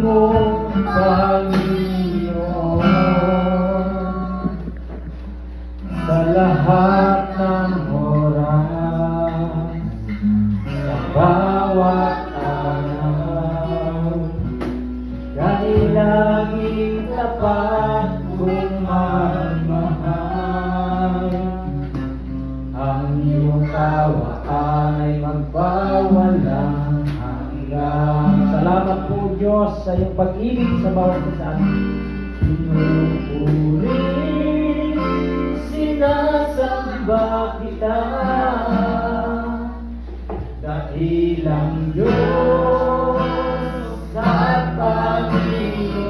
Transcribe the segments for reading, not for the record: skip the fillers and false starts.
mo, Panginoon, sa lahat ng oras, sa bawat araw, dahil laging tapat kong magmahal. Ang iyong tawa ay magbawalang hanggan. Salamat po Diyos sa iyong pag-ibig sa bawat isa. Pinupuri, sinasamba kita, dahilang Diyos at Panginoon.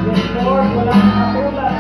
Yes Lord, walang katulad.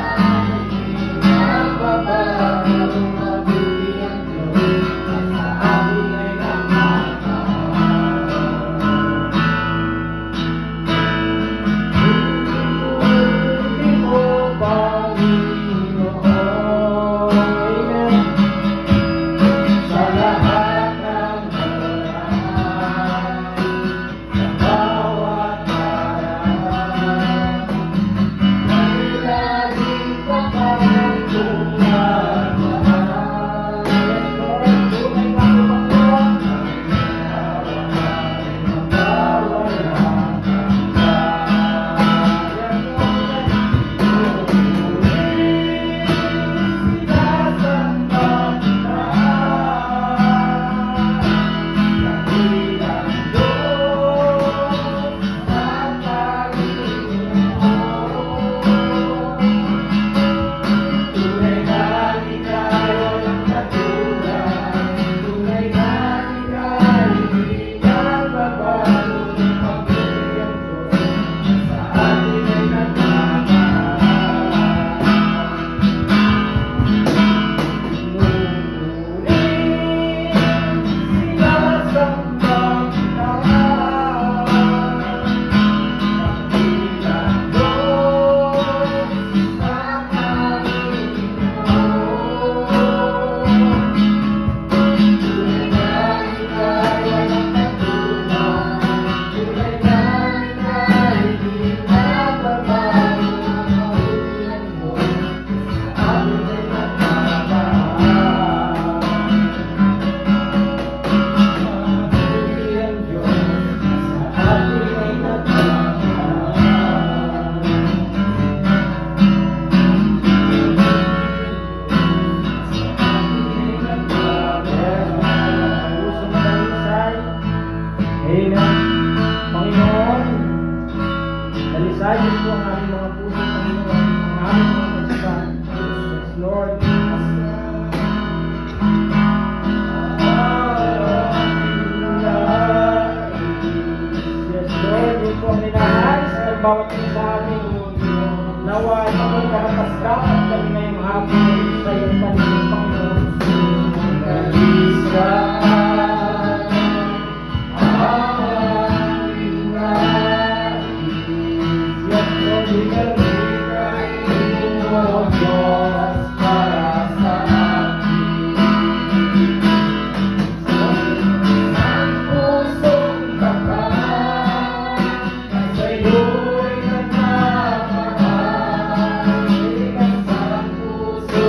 Dalisayos po ang aming mga puso, Panginoon, ang aming mga kasipan. Yes, Lord. Yes, Lord, yun po ang ninanais ng bawat isa sa amin. Nawa ay maging karapas-kap at kami ngayong hapon sa iyong paligid, Panginoon. Dalisa puso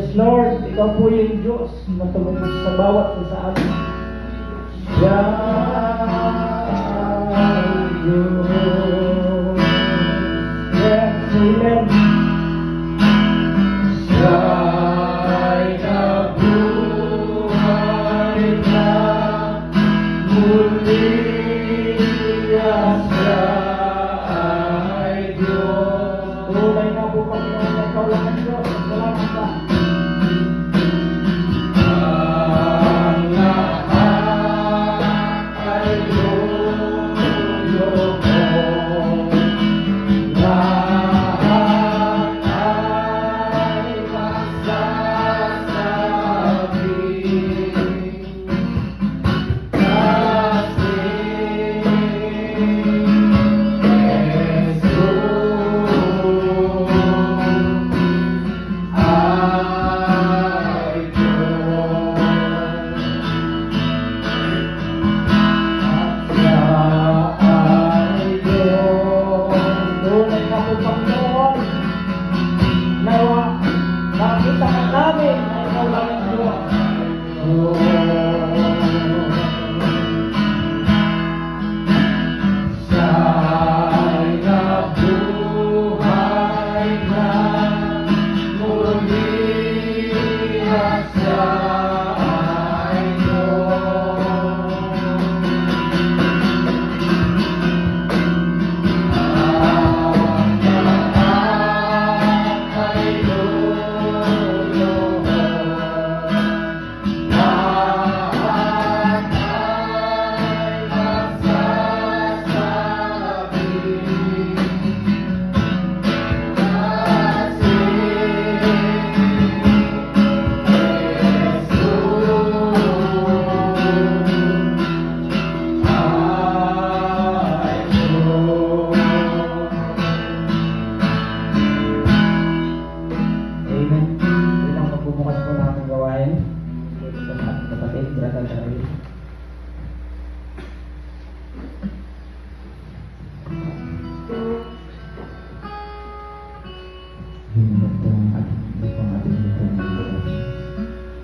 Yes, Lord, Ikaw po yung Diyos na tumutulong sa bawat isa sa amin. Diyos. Yes, amen. Siya'y nabuhay na muli, siya ay Diyos. Tunay na po, Panginoon, na Ikaw lang ang Diyos. Salamat ka.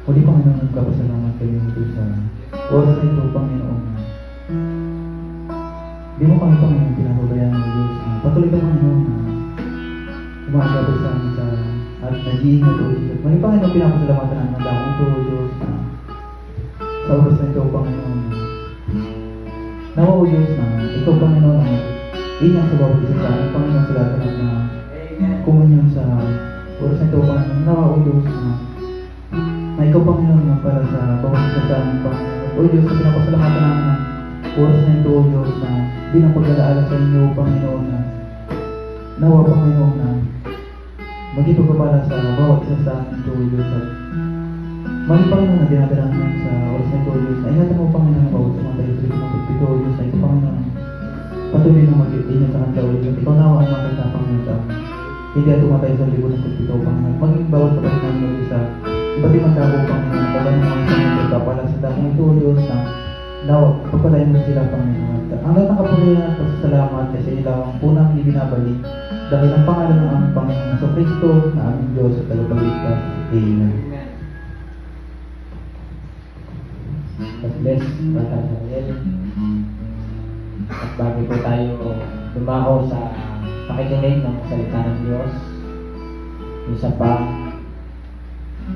Muli Panginoon, nagpapasalamat kayo ito sa oras na ito, Panginoon. Di mo kami, Panginoon, pinapabayaan ng Diyos. Patuloy ka, Panginoon, na umaagabay sa amin at nag-iingat o Diyos. Muli Panginoon, pinapasalamatan namin ang damang ito, Diyos, na sa oras na ito, Panginoon. Nawa o Diyos na ikaw, Panginoon, na ingat sa bawat isa sa amin, Panginoon, sa lahat na kumunyon sa oras na ito, Panginoon. Nawa o Diyos na ikaw, Panginoon, na para sa bawat isa sa amin, Panginoon. O Diyos, na pinapasalamatan namin ang oras na ito, O Diyos, na bilang pag-alaala sa inyo, Panginoon, na nawa, Panginoon, na magipagpapala sa bawat isa sa amin ito, O Diyos. At mali, Panginoon, na dinadala namin sa oras na ito, O Diyos, na ingatan mo, Panginoon, na bawat sumatay sa ito, O Diyos, na ikaw, Panginoon, patuloy na mag-ingat sa kanta, O Diyos. Ikaw nawa ang makita, Panginoon, hindi at tumatay sa libo ng pagpito, Panginoon. Maging bawat kapatid namin, O Diyos, sa iba't ibang tao, Panginoon, kapag naman sa mga pagpapala sa damong ito, O Diyos, na nawa, pagpalain mo sila, Panginoon. Ang lahat ng kapulihan at pasasalamat kasi nila ang punang ibinabalik dahil ang pangalan ng aming Panginoon sa Kristo na aming Diyos at tagapagligtas. Amen. God bless, Brother Daniel. At bago po tayo dumaho sa pakikinig ng salita ng Diyos, isa pa,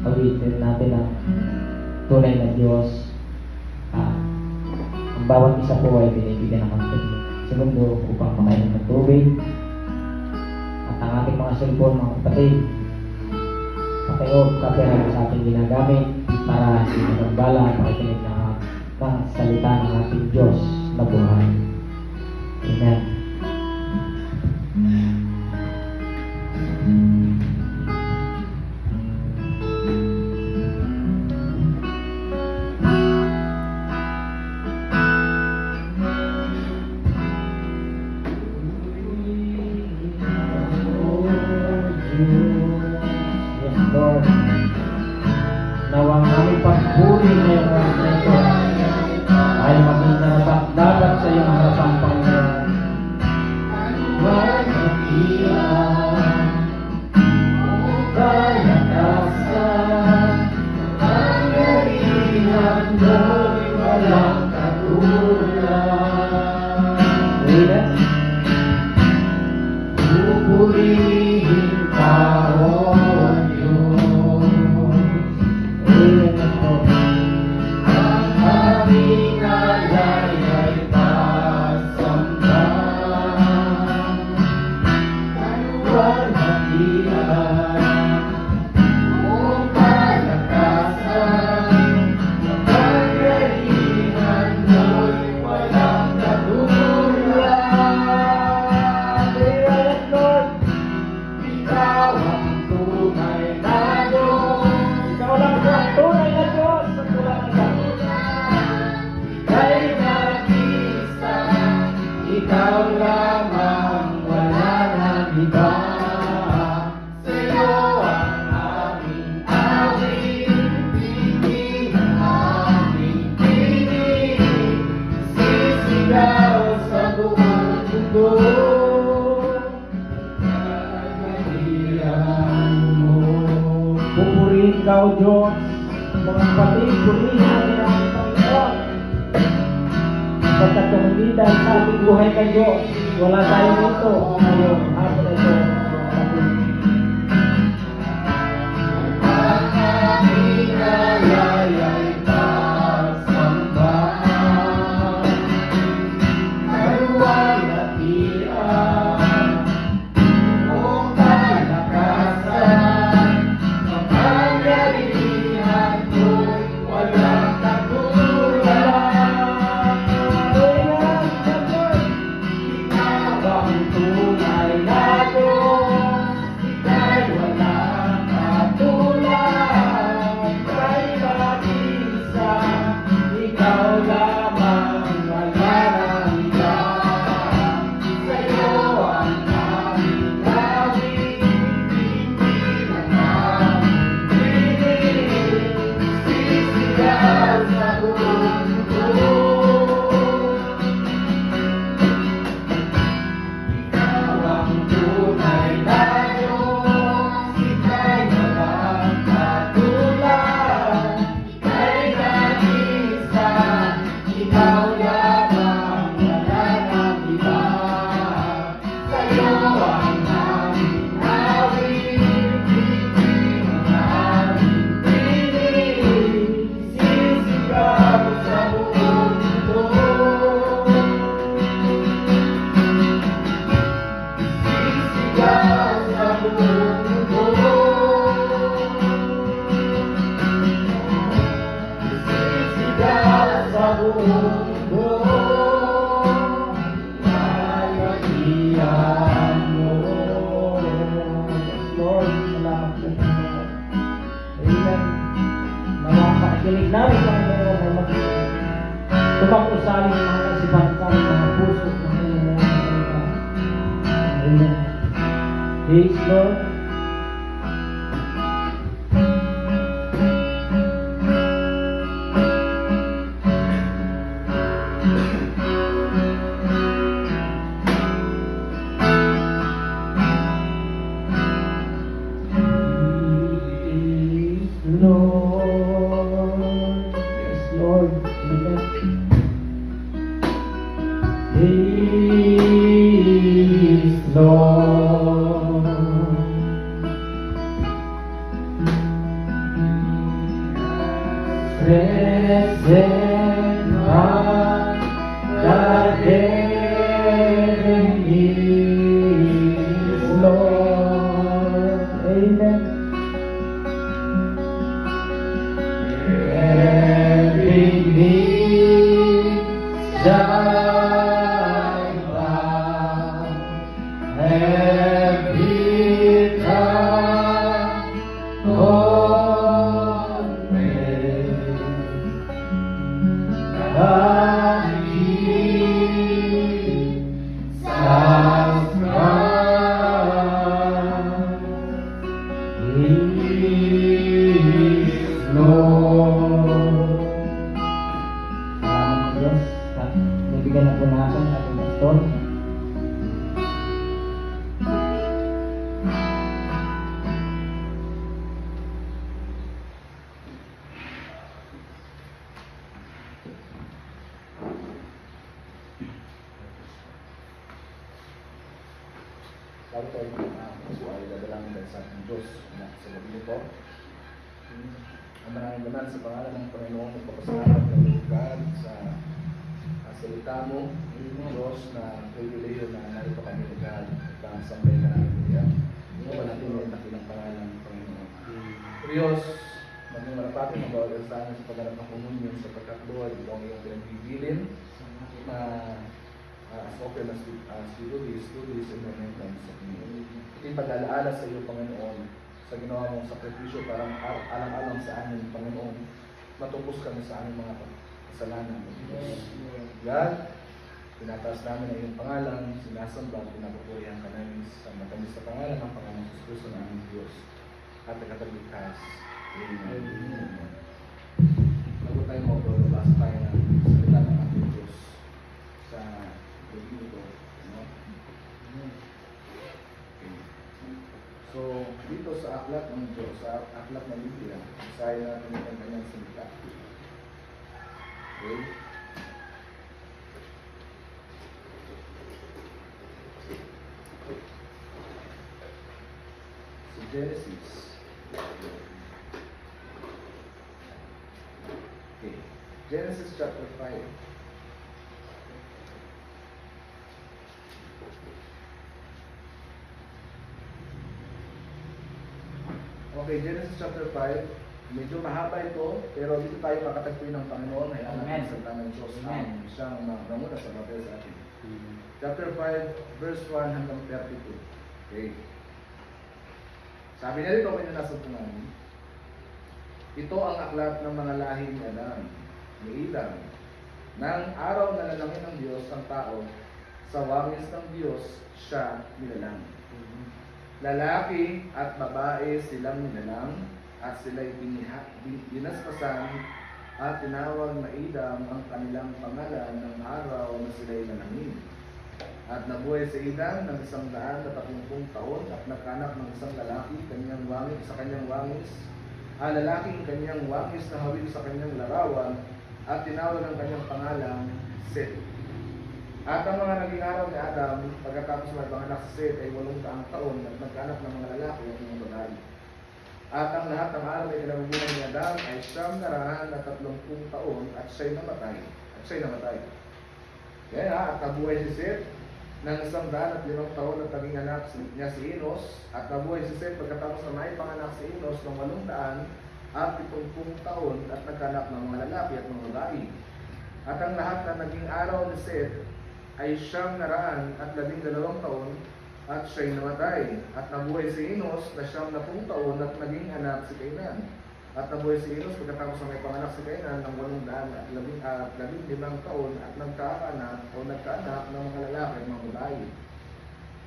awitin natin ang tunay na Diyos. Ang bawat isa po ay binibigyan ng segundo upang makainom ng tubig. At ang ating mga cellphone, mga kapatid, pakiog, kapera sa ating ginagamit para sinagambala, pakikinig ng salita ng ating Diyos na buhay. Amen. Nawang aming pagpuri ngayong oras na ito ay maging dapat sa iyong harapan, Panginoon. Magkakila o kalakasan Ikaw, Diyos, mga kapatid, purihin natin ang Panginoon. Pagkat kung hindi dahil sa ating buhay kay Diyos, wala tayo dito ngayon. Hapon na ito, mga kapatid. Kilig namin Panginoon na tumakusali ng mga kasipan sa aming mga puso ng iyong mga salita. Amen. Yes, Lord. Bago tayo ay dadalangin tayo sa ating Diyos na sa gabi nito. Ang maraming naman sa pangalan ng Panginoon, magpapasalamat kami God sa salita mo, Diyos, na pribileyo na narito kami God at sambay ka namin niya. Ito natin ang nakilang pangalan ng Panginoon. Diyos, maging marapatin ang bawal sa amin sa pagganap ng komunyon sa pagkakluwad, ito ang iyong pinagbibilin na as open as we do this in the remembrance of you. Ito'y pag-alaala sa iyo, Panginoon, sa ginawa mong sakripisyo para alang-alang sa amin, Panginoon, matupos kami sa aming mga kasalanan. God, tinataas namin ang iyong pangalan, sinasamba at pinapupurihan ka namin sa matamis na pangalan ng Panginoon sa Kristo na aming Diyos at nagkatagligtas. Amen. Bago tayo magbabasa tayo ng salita ng ating Diyos sa gabi ito. So, dito sa aklat ng Diyos, sa aklat ng Biblia, isahin natin ang kanyang salita. Okay? So, Genesis. Okay. Genesis chapter 5. Okay, Genesis chapter 5. Medyo mahaba ito, pero dito tayo makatagpuin ng Panginoon ay anak ng salita ng Diyos ang siyang nanguna sa papel sa atin. Chapter 5, verse 1 hanggang 32. Okay. Sabi niya dito, may nasa namin, ito ang aklat ng mga lahi ni Adan, ni Ilan. Nang araw na lalangin ng Diyos ang tao, sa wangis ng Diyos siya nilalang. Lalaki at babae silang nilalang, at sila'y binaspasan at tinawag na Idam ang kanilang pangalan ng araw na sila'y nalangin. At nabuhay si Idam ng 130 taon at nagkanak ng isang lalaki kanyang wangis, sa kanyang wangis, lalaking kanyang wangis na hawig sa kanyang larawan, at tinawag ang kanyang pangalan Seth. At ang mga naging araw ni Adam pagkatapos magpanganak si Seth ay 800 taon at nagkanak ng mga lalaki at mga babae. At ang lahat ng araw ay kinabubuhay ni Adam ay 930 taon at siya'y namatay. Kaya at nabuhay si Seth ng 105 taon at naging anak niya si Enos. At nabuhay si Seth pagkatapos na may panganak si Enos ng 800 at 70 taon at nagkanak ng mga lalaki at mga babae. At ang lahat na naging araw ni Seth ay 912 taon at siya'y namatay. At nabuhay si Enos na 70 taon at naging anak si Cainan. At nabuhay si Enos pagkatapos na may panganak si Cainan ng 815 taon at nagkaanak ng mga lalaki at mga babae.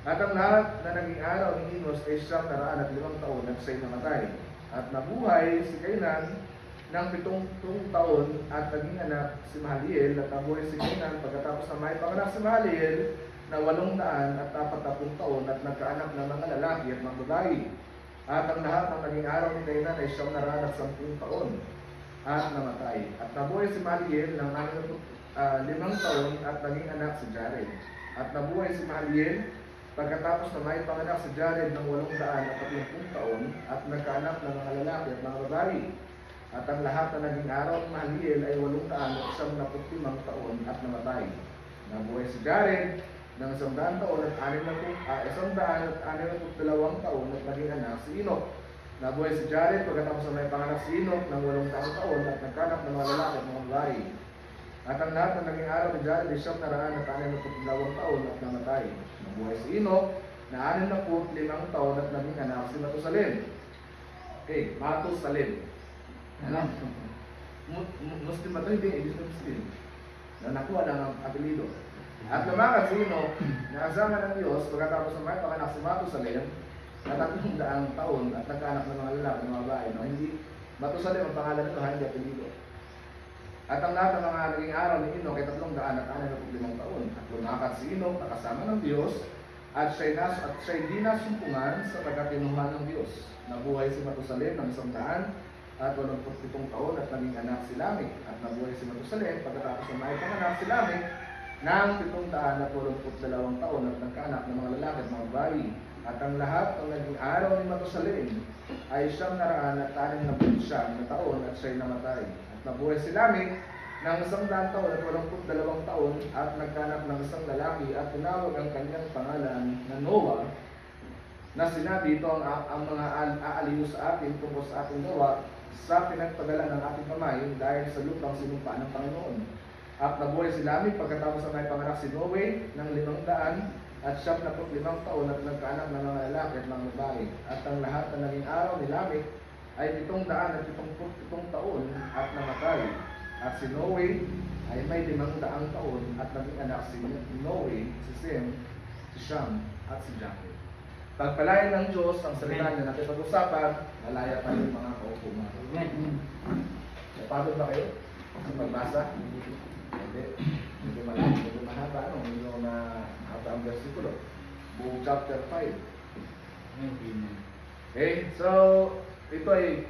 At ang lahat na naging araw ni Enos ay 905 taon at siya'y namatay. At nabuhay si Cainan ng 70 taon at naging anak si Mahaliel. At nabuhay si Cainan pagkatapos na may panganak si Mahaliel na 840 taon at nagkaanak ng mga lalaki at mga babae. At ang lahat ng naging araw ni Cainan ay 910 taon at namatay. At nabuhay si Mahaliel ng 65 taon at naging anak si Jared. At nabuhay si Mahaliel pagkatapos na may panganak si Jared ng 830 taon at nagkaanak ng mga lalaki at mga babae. At ang lahat na naging araw ni Mahaliel ay 875 taon at namatay. Nabuhay si Jared ng 100 taon at 162 taon at naging anak si Enoch. Nabuhay si Jared pagkatapos na may panganak si Enoch ng 800 taon at nagkanak ng mga lalaki at mga babae. At ang lahat na naging araw ni Jared ay 962 taon at namatay. Nabuhay si Enoch na 65 taon at naging anak si Matusalem. Okay, Matusalem. Alam, Muslim ba ito? Hindi Muslim. Na nakuha lang ang apelido. At lumakad si Enoch na asawa ng Diyos pagkatapos na may panganak si Matusalem na 300 taon at nagkaanak ng mga lalaki ng mga babae. No? Hindi, Matusalem ang pangalan nito, hindi apelido. At ang lahat ng mga naging araw ni Enoch ay 365 taon. At lumakad si Enoch na kasama ng Diyos at siya'y di nasumpungan sapagkat tinuhan ng Diyos. Nabuhay si Matusalem ng 100 at 87 taon at naging anak si Lamech. At nabuhay si Matusalem pagkatapos na may panganak si Lamech ng 782 taon at nagkaanak ng mga lalaki at mga babae. At ang lahat ng naging araw ni Matusalem ay 969 na taon at siya'y namatay. At nabuhay si Lamech ng 100 taon at 82 taon at nagkaanak ng isang lalaki at tinawag ang kanyang pangalan na Noah, na sinabi ito ang mga aaliw sa atin tungkol sa ating gawa sa pinagpagalan ng ating kamay dahil sa lupang sinumpa ng Panginoon. At nabuhay si Lamech pagkatapos na may panganak si Noe ng 500 at 75 taon at nagkaanak ng mga lalaki at mga babae. At ang lahat na naging araw ni Lamech ay 777 taon at namatay. At si Noe ay may 500 taon at naging anak si Noe, si Sem, si Shem at si Japheth. Pagpalain ng Diyos ang salita niya natin pag-usapan, malaya pa yung mga kaupo mga. Napagod ba kayo? Sa pagbasa? Hindi. Medyo malaki, medyo mahaba, no? Medyo mahaba ang versikulo. Buong chapter 5. Okay? So, ito ay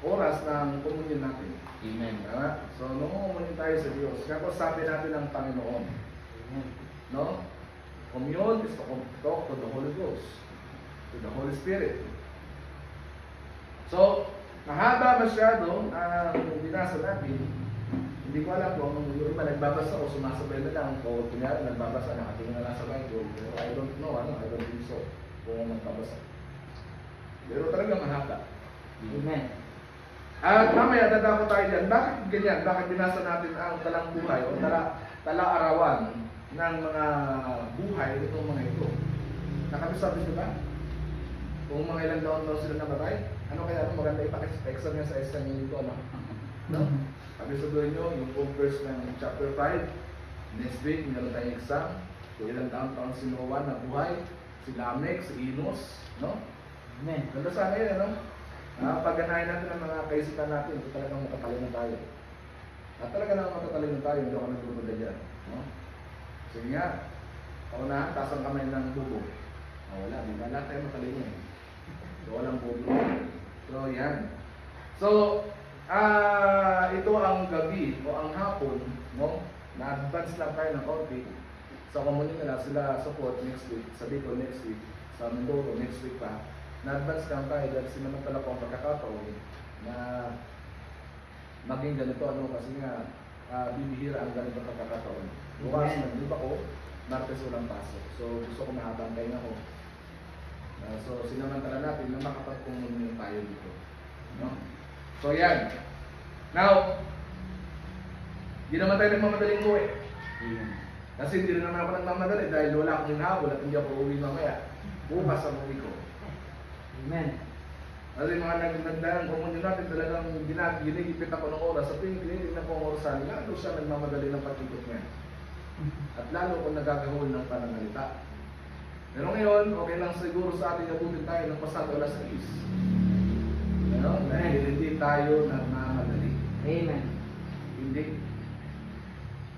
oras ng komunyon natin. Amen. Tama? So, nung komunyon tayo sa Diyos, sabi natin ng Panginoon. Amen. No? Commune is to talk to the Holy Ghost, to the Holy Spirit. So, mahaba masyado ang binasa natin. Hindi ko alam kung yung iba nagbabasa o sumasabay na lang o kunyari nagbabasa, nakatingin na lang sa Bible. Pero I don't know, I don't think so kung nagbabasa. Pero talaga mahaba. Amen. At mamaya dadako tayo dyan. Bakit ganyan? Bakit binasa natin ang talang buhay o tala-arawan ng mga buhay itong mga ito? Nakabisabi nyo ba? Kung mga ilang taon daw sila namatay? Ano kaya maganda ipaka-exam niya sa exam nyo ito? No? Sabihin nyo, yung verse ng chapter 5, next week, meron tayong exam. Kung ilang taon si Noah na buhay, si Lamech, si Enos, no? Amen. Ganda sana yun, ano? Pagganahin natin ang mga kaisipan natin, ito talagang matatalino tayo. At talaga naman matatalino tayo, hindi ako nagdududa dyan. No? Sige nga, paunahan, taas ang kamay ng bubo. Wala, di ba? Lahat tayo matalino eh. So, walang bubo. So, yan. So, ito ang gabi o ang hapon, no? Na-advance lang tayo ng konti. Sa komunyon nila sila support next week, sa Bicol next week, sa Mindoro next week pa. Na-advance lang tayo dahil sinamantala ko ang pagkakataon na maging ganito, ano, kasi nga bibihira ang ganito pagkakataon. Bukas na, di ba ko, Martes walang pasok. So, gusto ko mahaba ang tayo ako. So, sinamantala natin na makapagkomunyon tayo dito. No? So, yan. Now, di naman tayo nagmamadaling uwi. Kasi hindi rin naman ako nagmamadali dahil wala akong hinahabol at hindi ako uwi mamaya. Bukas ang uwi ko. Amen. Kasi mga nagdaan komunyon natin talagang ginigipit ako ng oras. Sa tinitignan ko ang orasan, lalo siya nagmamadali ng pag-ikot niya. At lalo kung nagagahol ng panangalita. Pero ngayon, okay lang siguro sa atin abutin tayo ng pasado alas 6. Dahil hindi tayo nagmamadali. Amen. Hindi.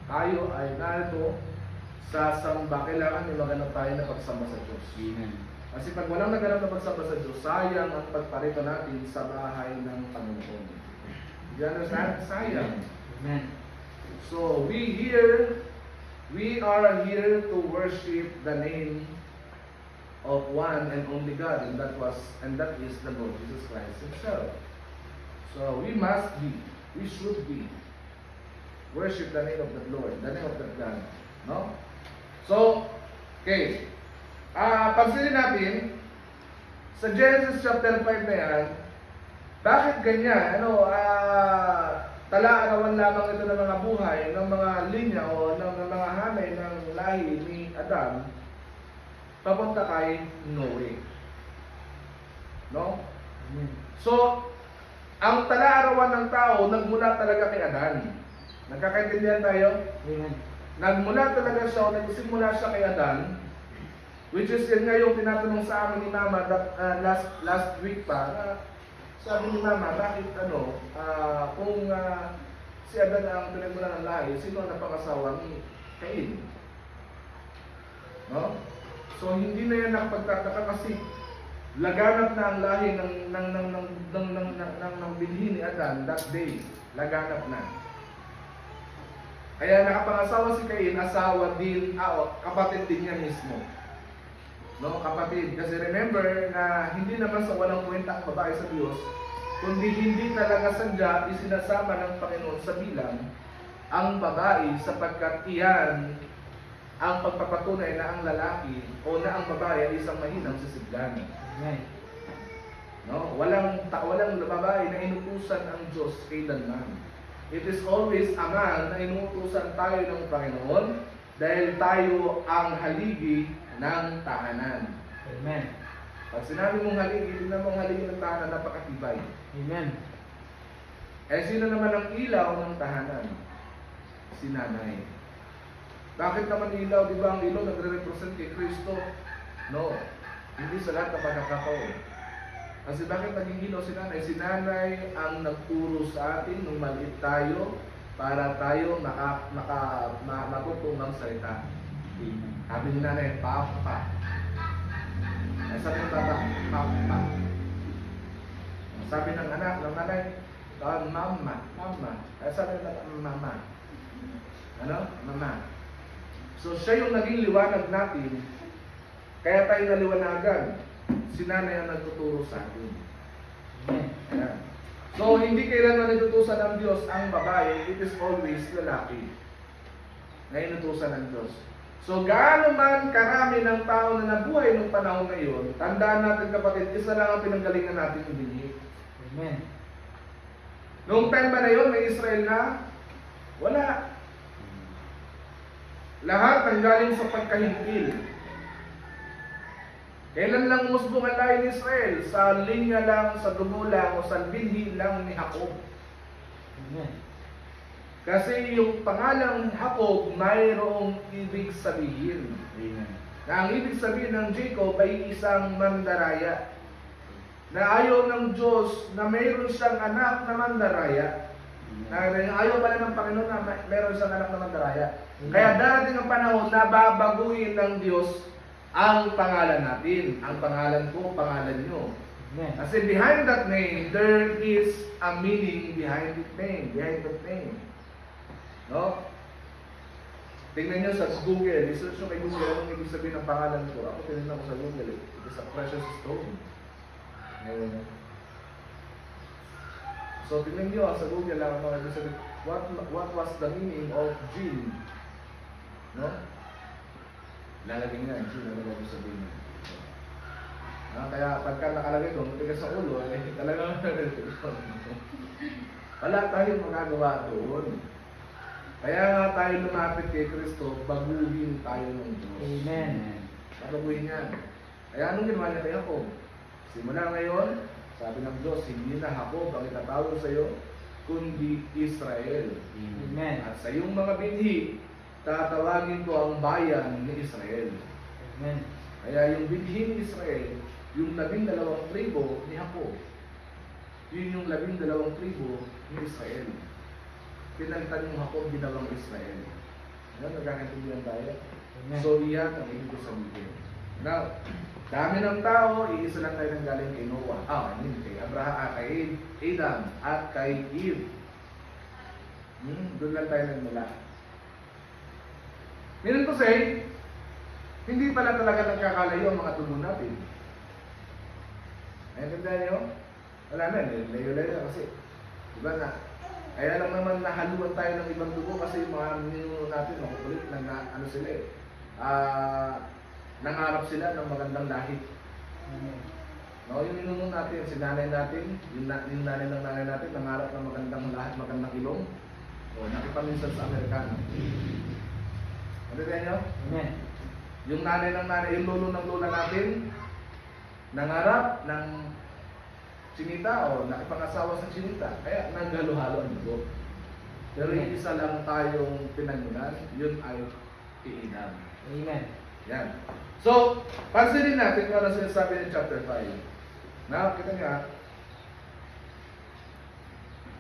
Tayo ay narito sa samba. Kailangan may maganap tayo na pagsamba sa Diyos. Amen. Kasi pag walang naganap na pagsamba sa Diyos, sayang ang pagparito natin sa bahay ng Panginoon. Do you understand? Sayang. Amen. So, we are here to worship the name of one and only God, and that is the Lord Jesus Christ Himself. So, we should be, worship the name of the Lord, the name of the God. No? So, okay. Pansinin natin, sa Genesis chapter 5 na yan, bakit ganyan? Tala-arawan lamang ito ng mga buhay, ng mga linya o ng mga hanay ng lahi ni Adam, papunta kay Noe. No? So, ang tala-arawan ng tao, nagmula talaga kay Adan. Nagkakaintindihan tayo? Amen. Nagmula talaga siya, o nagsimula siya kay Adan, which is yun nga yung tinatanong sa amin ni Mama last week pa, sabi ni Mama, bakit kung si Adan ang pinagmula ng lahi, sino ang napangasawa ni Cain? No? So hindi na yan nakapagtataka kasi laganap na ang lahi ng binhi ni Adan that day. Laganap na. Kaya nakapangasawa si Cain, asawa din, kapatid din niya mismo. No, kapatid. Kasi remember na hindi naman sa walang kwenta ang babae sa Diyos, kundi hindi talaga sadya isinasama ng Panginoon sa bilang ang babae sapagkat iyan ang pagpapatunay na ang lalaki o na ang babae ay isang mahinang sisiglan. Amen. No, walang babae na inutusan ang Diyos kailanman. It is always a man na inutusan tayo ng Panginoon dahil tayo ang haligi ng tahanan. Amen. Pag sinabi mong haligi, tingnan mong haligi ng tahanan, napakatibay. Amen. Eh, sino naman ang ilaw ng tahanan? Si nanay. Bakit naman ilaw? Di ba ang ilaw nagre-represent kay Kristo? No. Hindi sa lahat ng pagkakataon. Kasi bakit naging ilaw si nanay? Si nanay ang nagturo sa atin nung maliit tayo para tayo matutong ng salita. Sabi ni nanay, Papa. Ay sabi ng bata, mama. Sabi ng anak, ng nanay, mama, mama. Ay sabi ng bata, mama. Ano? Mama. So siya yung naging liwanag natin, kaya tayo naliwanagan. Si nanay ang nagtuturo sa atin. Ayan. So hindi kailanman natutusan ng Diyos ang babae, it is always lalaki na inutusan ng Diyos. So gaano man karami ng tao na nabuhay nung panahon na yun, tandaan natin kapatid, isa lang ang pinanggalingan natin yung binhi. Amen. Noong time ba na yun, may Israel na? Wala. Lahat ang galing sa pagkahimpil. Kailan lang umusbong ang lahi ni Israel? Sa linya lang, sa dugo lang, o sa binhi lang ni Jacob. Amen. Kasi yung pangalang Jacob, mayroong ibig sabihin. Amen. Na ang ibig sabihin ng Jacob ay isang mandaraya. Na ayaw ng Diyos na mayroon siyang anak na mandaraya. Na ayaw pala ng Panginoon na mayroon siyang anak na mandaraya. Kaya darating ang panahon na babaguhin ng Diyos ang pangalan natin. Ang pangalan ko, pangalan nyo. Amen. Kasi behind that name, there is a meaning behind that name. Behind that name. No? Tingnan nyo sa Google. Research nyo kay Google. Anong ibig sabihin ng pangalan ko? Ako tinignan ko sa Google. It is a precious stone. Ngayon. So tingnan nyo sa Google lang ang ibig sabihin. What was the meaning of Jean? No? Lalagay nga, Jean, lalagay sabihin niya. Kaya pagka nakalagay doon, matigas sa ulo, talagang wala tayong magagawa doon. Kaya nga tayo lumapit kay Kristo, baguhin tayo ng Diyos. Amen. Baguhin yan. Kaya anong ginawa niya kay Jacob? Simula ngayon, sabi ng Diyos, hindi na Jacob ang itatawag sa iyo, kundi Israel. Amen. At sa iyong mga binhi, tatawagin ko ang bayan ni Israel. Amen. Kaya yung binhi ni Israel, yung 12 tribo ni Jacob. Yun yung 12 tribo ni Israel. Pinalitan yung Jacob, ginawang Israel. Ano, nagkakaintindihan tayo? Amen. So, iyan ang ibig sabihin. Now, dami ng tao, iisa lang tayo ng galing kay Noah. Kay Abraham, kay Adam, at kay Eve. Doon lang tayo nagmula. Meaning to say, hindi pala talaga nagkakalayo ang mga tubo natin. Ayun, tanda nyo? Wala na, layo-layo kasi. Diba na? Kaya lang naman nahaluan tayo ng ibang dugo kasi yung mga ninuno natin, makukulit, ano sila eh. Nangarap sila ng magandang lahi. No, yung ninuno natin, si nanay natin, yung nanay ng nanay natin, nangarap ng magandang lahat, magandang ilong. O, nakipaminsan sa Amerikano. Ano tayo nyo? Amen. Yung nanay ng nanay, yung lolo ng lola natin, nangarap ng chinita o nakipangasawa sa chinita. Kaya naghalo-halo ang dugo. Pero yung isa lang tayong pinagmulan, yun ay iinam. Amen. Yan. So, pansinin natin kung ano sinasabi ng chapter 5. Now, kita niya.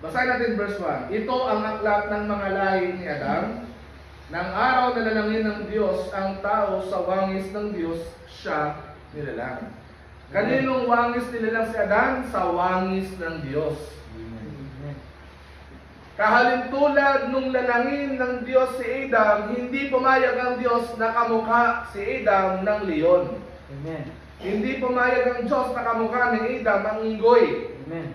Basahin natin verse 1. Ito ang aklat ng mga lahi ni Adam. Nang araw na lalangin ng Diyos ang tao sa wangis ng Diyos, siya nilalang. Kaninong wangis nilalang si Adan? Sa wangis ng Diyos. Amen. Kahalintulad nung lalangin ng Diyos si Adam, hindi pumayag ang Diyos na kamukha si Adam ng leon. Amen. Hindi pumayag ang Diyos na kamukha ni Adam ang unggoy. Amen.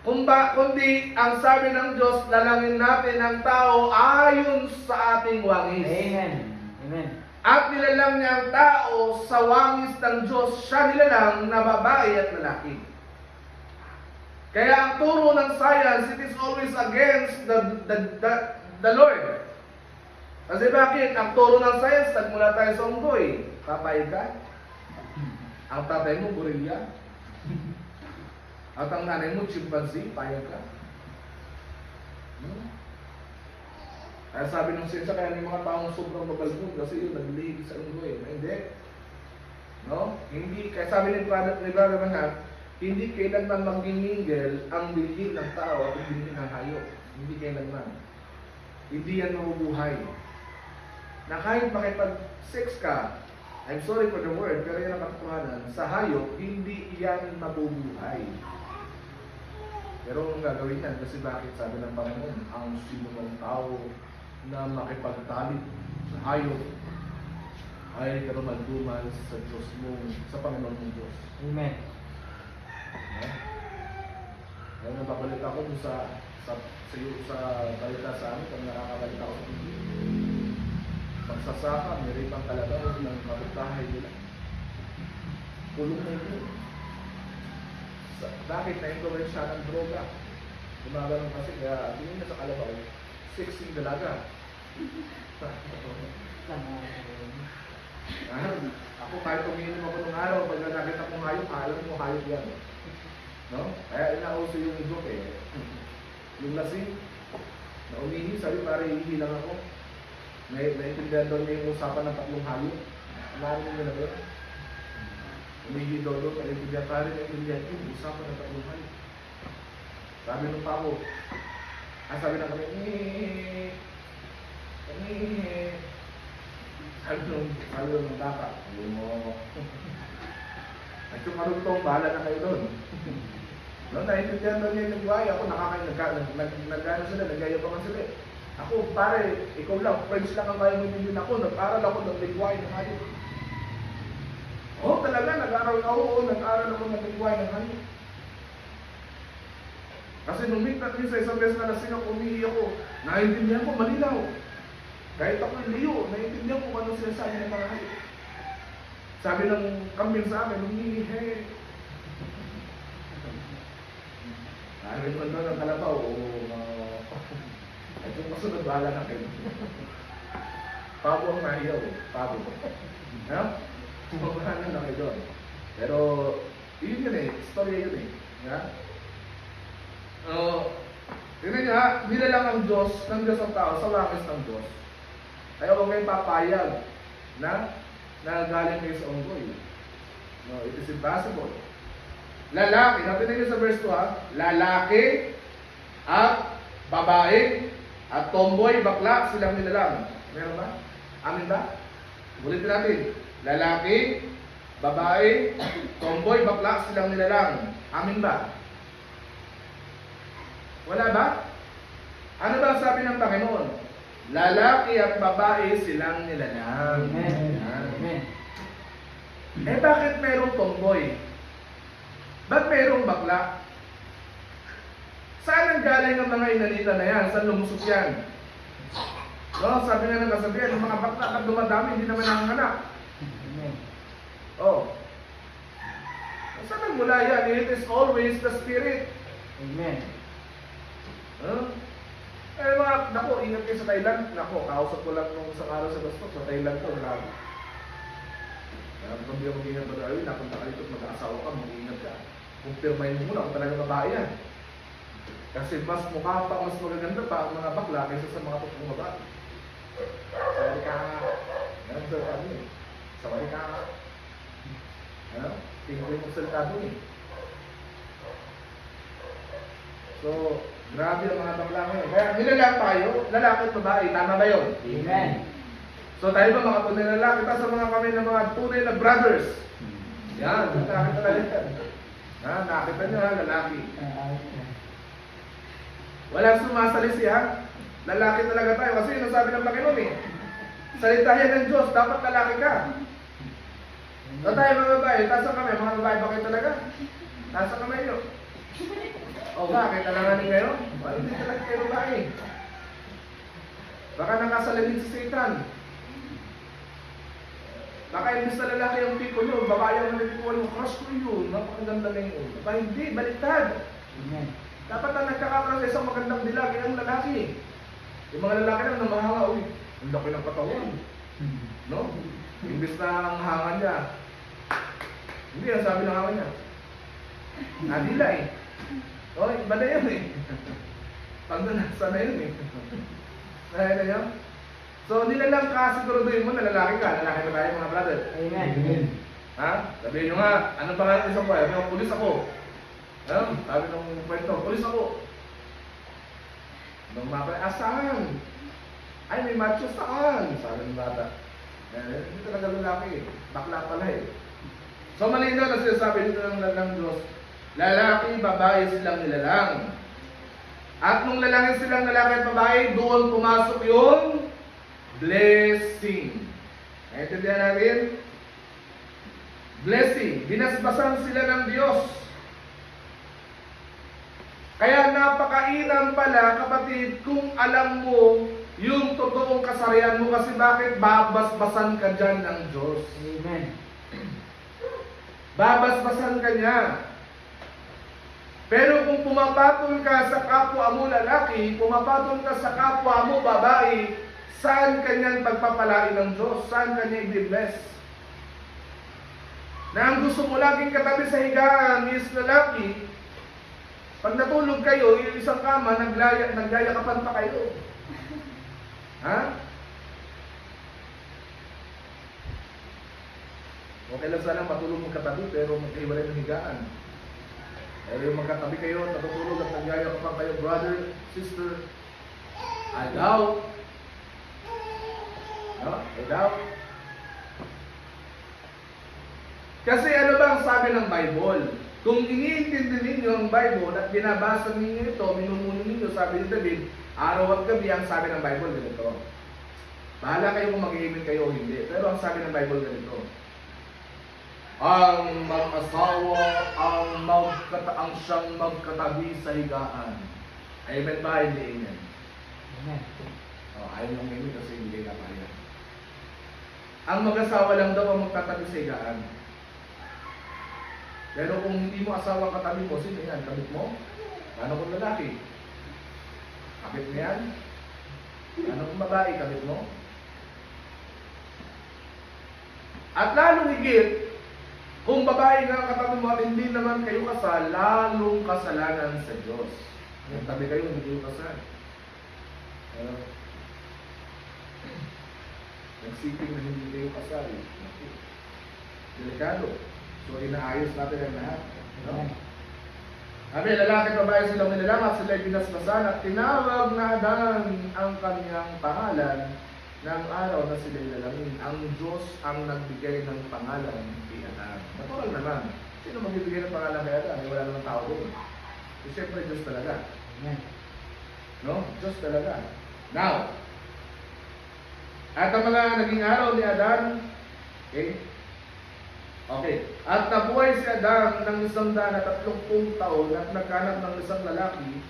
Kundi ang sabi ng Diyos, lalangin natin ang tao ayon sa ating wangis. Amen. Amen. At nilalang niya ang tao sa wangis ng Diyos, siya nilalang na babae at lalaki. Kaya ang turo ng science, it is always against the Lord. Kasi bakit? Ang turo ng science, nagmula tayo sa unggoy. Papayag ka? Ang tatay mo, gorilla. At ang nanay mo, chimpanzee, payag ka. Kaya sabi ng siyensya, kaya may mga taong sobrang babalbog kasi yun, naglihig sa unggoy. Hindi. No? Hindi. Kaya sabi ni Brother Manhat, hindi kailanman mag-mingle ang bilhin ng tao at bilhin ng hayop. Hindi kailanman. Hindi yan mabubuhay. Na kahit makipag-sex ka, I'm sorry for the word, pero yan ang katotohanan. Sa hayop, hindi yan mabubuhay. Pero ang gagawin yan, kasi bakit sabi ng Panginoon, ang sino ng tao na makipagtalit sa hayop ay karumalduman sa Diyos mo, sa Panginoon mong Diyos. Amen. Kaya nababalit ako dun sa balita sa amin, kung nakakabalita ako sa TV. Magsasaka, may ripang kalabaw ng kapitahay nila. Kulong na ito. Bakit na-influence siya ng droga? Gumagano'n kasi, kaya tingin niya sa kalabaw, sexy dalaga. Ako kahit umiinom ako ng araw, pag nakakita akong hayop, alam mo hayop yan. No? Kaya inauso yung joke eh. Yung lasing, na umihi, sabi pare, ihi lang ako. Naintindihan daw niya yung usapan ng tatlong hayop. Alam niyo na ba? Umihi daw doon, naintindihan pare, naintindihan yung usapan ng tatlong hayop. Sabi nung pako, sabi na kami, sabi nung baka, at yung marunong, bahala na kayo doon. No, naintindihan daw niya yung nagway. Ako nagano sila, nagyayabangan sila. Ako, pare, ikaw lang, friends lang ang kaya mo din ako. Nag-aral ako ng ligway ng hayop. Oo, talaga, nag-aral ako ng ligway ng hayop. Kasi nung minsan sa isang beses na lasing ako, umihi ako, naintindihan ko, malinaw. Kahit ako yung liyo, naintindihan ko kung anong sinasabi ng mga hayop. Sabi ng kambing sa amin, umihi, Sabi naman doon ang kalabaw, at yung kasunod, bahala na kayo. Pabo ang mahiyaw eh, pabo. No? Bahala na kayo doon. Pero, yun eh, storya yun eh. Yeah? Tignan nyo ha, nilalang ang Diyos ang tao sa langis ng Diyos. Kaya huwag kayong papayag na galing kayo sa unggoy. No, it is impossible. Lalaki, natin nyo sa verse 2 ha, lalaki at babae at tomboy, bakla, silang nilalang. Meron ba? Amin ba? Ulitin natin. Lalaki, babae, tomboy, bakla, silang nilalang. Amin ba? Wala ba? Ano ba sabi ng Panginoon? Lalaki at babae silang nilalang. Amen. Amen. Eh bakit mayroong tomboy? Ba't mayroong bakla? Saan ang galing ang mga inanita na yan? Saan lumusok yan? No, sabi nga ng kasabihan, yung mga bakla at dumadami, hindi naman nanganganak. Oh. Saan ang mula yan? It is always the Spirit. Amen. Huh? Eh mga, naku, ingat kayo sa Thailand. Naku, kausap ko lang nung isang araw sa gusto, sa Thailand to, grabe. Kung di ako mag-ingat ba tayo, napunta ka dito, mag-aasawa ka, mag-ingat ka. Kumpirmahin mo muna kung talaga babae yan. Kasi mas mukha pa, mas magaganda pa ang mga bakla kaysa sa mga totoong babae. Sawari ka nga. Yan ang salita doon eh. Sawari ka nga. Ano? Tingnan mo salita doon eh. So, grabe ang mga bakla ngayon. Kaya nilalang tayo, lalaki at babae. Tama ba yun? Amen. So tayo ba mga tunay na lalaki? Kita sa mga kami ng mga tunay na brothers. Yan, nakakita talaga yan. Nakita nyo ha, lalaki. Walang sumasalisi ha. Lalaki talaga tayo. Kasi yun ang sabi ng Panginoon eh. Salitahin ng Diyos, dapat lalaki ka. So tayo mga babae, tasa kami. Mga babae ba kayo talaga? Tasa kami nyo. O bakit? Talanganin kayo? Hindi talaga kayo babae. Baka nakasalamid si Satan. Baka imbis na lalaki yung tipo nyo, babae ang nalipikuan mo, crush ko yun, napakaganda na yun. Baka hindi, baliktad. Amen. Dapat na nagkakaroon sa isang magandang dilag, ang lalaki. Yung mga lalaki lang na mahanga, uy, ang laki ng katawan. No? Imbis na ang hanga niya, hindi ang sabi ng hanga niya. Nadila eh. O, iba na yun eh. Pag nanasa na yun eh. Kaya na yun? So, nilalang ka, siguraduhin mo na lalaki ka. Lalaki ba tayo mga brother? Amen. Ha? Sabihin nyo nga, anong pangalan isang buhay? Sabi pulis ako. Ano? Sabi nung kwento, pulis ako. Nung mga pala, saan? Ay, may macho saan? Sabi ng bata. Hindi talaga lalaki eh. Bakla pala eh. So malinaw na sinasabi dito ng Diyos, lalaki, babae silang nilalang. At nung lalaki silang lalaki at babae, doon pumasok yung blessing. Naintindihan natin? Blessing. Binasbasan sila ng Diyos. Kaya napakainam pala, kapatid, kung alam mo yung totoong kasarian mo, kasi bakit babasbasan ka dyan ng Diyos? Amen. Babasbasan ka niya. Pero kung pumapatol ka sa kapwa mo lalaki, pumapatol ka sa kapwa mo babae, saan kanyang pagpapalain ng Diyos? Saan kanya i-bless? Na ang gusto mo laging katabi sa higaan is lalaki, pag natulog kayo, yung isang kama, nagyayakapan pa kayo. Ha? Okay lang sana matulog mong katabi, pero magkahiwalay ng higaan. Pero yung magkatabi kayo, natutulog at nagyayakapan kayo, brother, sister, I doubt. No? I doubt. Kasi ano ba ang sabi ng Bible? Kung iniintindi ninyo ang Bible at binabasa ninyo ito, minumuno ninyo, sabi ni David, araw at gabi ang sabi ng Bible ganito. Bahala kayo kung mag-iimit kayo o hindi. Pero ang sabi ng Bible ganito. Ang mag-asawa ang siyang magkatabi sa higaan. Amen ba? Hindi amen. Amen. Ayaw nung amen kasi hindi kayo napaya. Ang mag-asawa lang daw ang magkatabi sa higaan. Pero kung hindi mo asawa katabi mo, sino yan? Kabit mo? Ano kung lalaki? Kabit mo yan? Ano kung babae? Kabit mo? At lalong higit, kung babae nga katabi mo at hindi naman kayo kasal, lalong kasalanan sa Diyos. Nagtabi kayo, hindi kayo kasal. Nagsiping na hindi kayo kasal. Delikado. So, inaayos natin ang lahat. No? Sabi, lalaki at babae silang nilalang at sila'y binasbasan at tinawag na Adan ang kanyang pangalan ng araw na sila'y lalangin. Ang Diyos ang nagbigay ng pangalan kay Adan. Natural naman. Sino magbibigay ng pangalan kay Adan? Wala namang tao doon. So, siyempre, Diyos talaga. Amen. No? Diyos talaga. Now, at ang mga naging araw ni Adan, okay. At nabuhay si Adan ng 130 taon at nagkanak ng isang lalaki,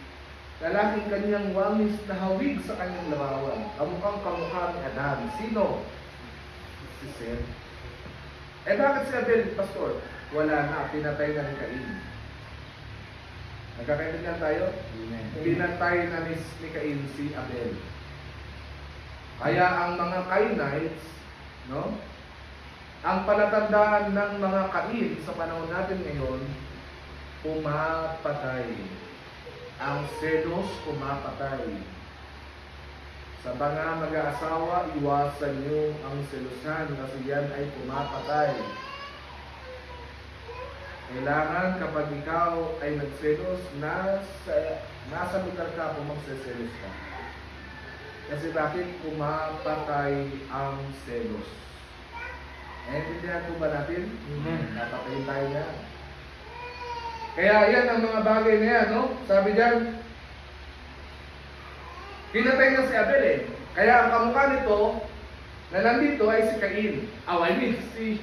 lalaking kanyang wangis na hawig sa kanyang larawan. Kamukhang kamukha ni Adan. Sino? Si Seth. Bakit si Abel, Pastor? Wala na, pinatay na ni Cain. Nagkakaintindihan tayo? Amen. Pinatay na ni Cain si Abel. Kaya ang mga Cainites, no? Ang palatandaan ng mga Cain sa panahon natin ngayon, pumapatay. Ang selos pumapatay. Sa mga mag-aasawa, iwasan niyo ang selosan kasi yan ay pumapatay. Kailangan kapag ikaw ay nagselos, nasa lugar ka kung magseselos ka. Kasi bakit pumapatay ang selos? Naintindihan po ba natin? Amen. Napatayin tayo na. Kaya yan ang mga bagay na yan, no? Sabi diyan, pinatay na si Abel eh. Kaya ang kamukha nito, na nandito ay si Cain. I mean, si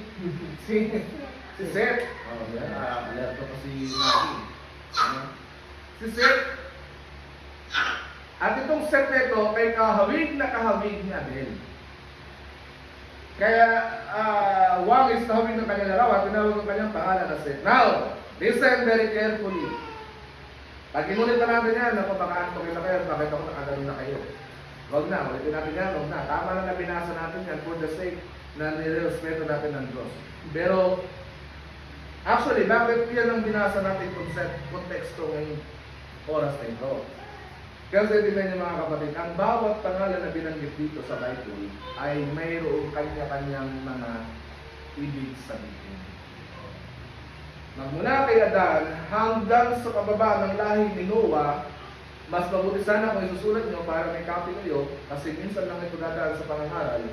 Seth. Oh, yan. Alerto pa si Maggie. Si Seth. At itong Seth nito, kay kahawig na kahawig ni Abel. Kaya, wangis na hawig ng kanyang larawan, tinawag ng kanyang pangalan na Seth. Now, listen very carefully. Pag inulit na natin yan, napapakaantokin na kayo, bakit ako nakagano na kayo? Huwag na, ulitin natin yan, huwag na. Tama na nabinasa natin yan for the sake na nirespeto natin ng Diyos. Pero, actually, bakit yan ang binasa natin konteksto ngayong oras na ito? Kasi tingnan niyo mga kapatid, ang bawat pangalan na binanggit dito sa Bible ay mayroong kanya-kanyang mga ibig sabihin. Magmula kay Adan hanggang sa pababa ng lahi ni Noah, mas mabuti sana kung isusulat nyo para may copy kayo, kasi minsan lang ito dadaan sa pangangaral.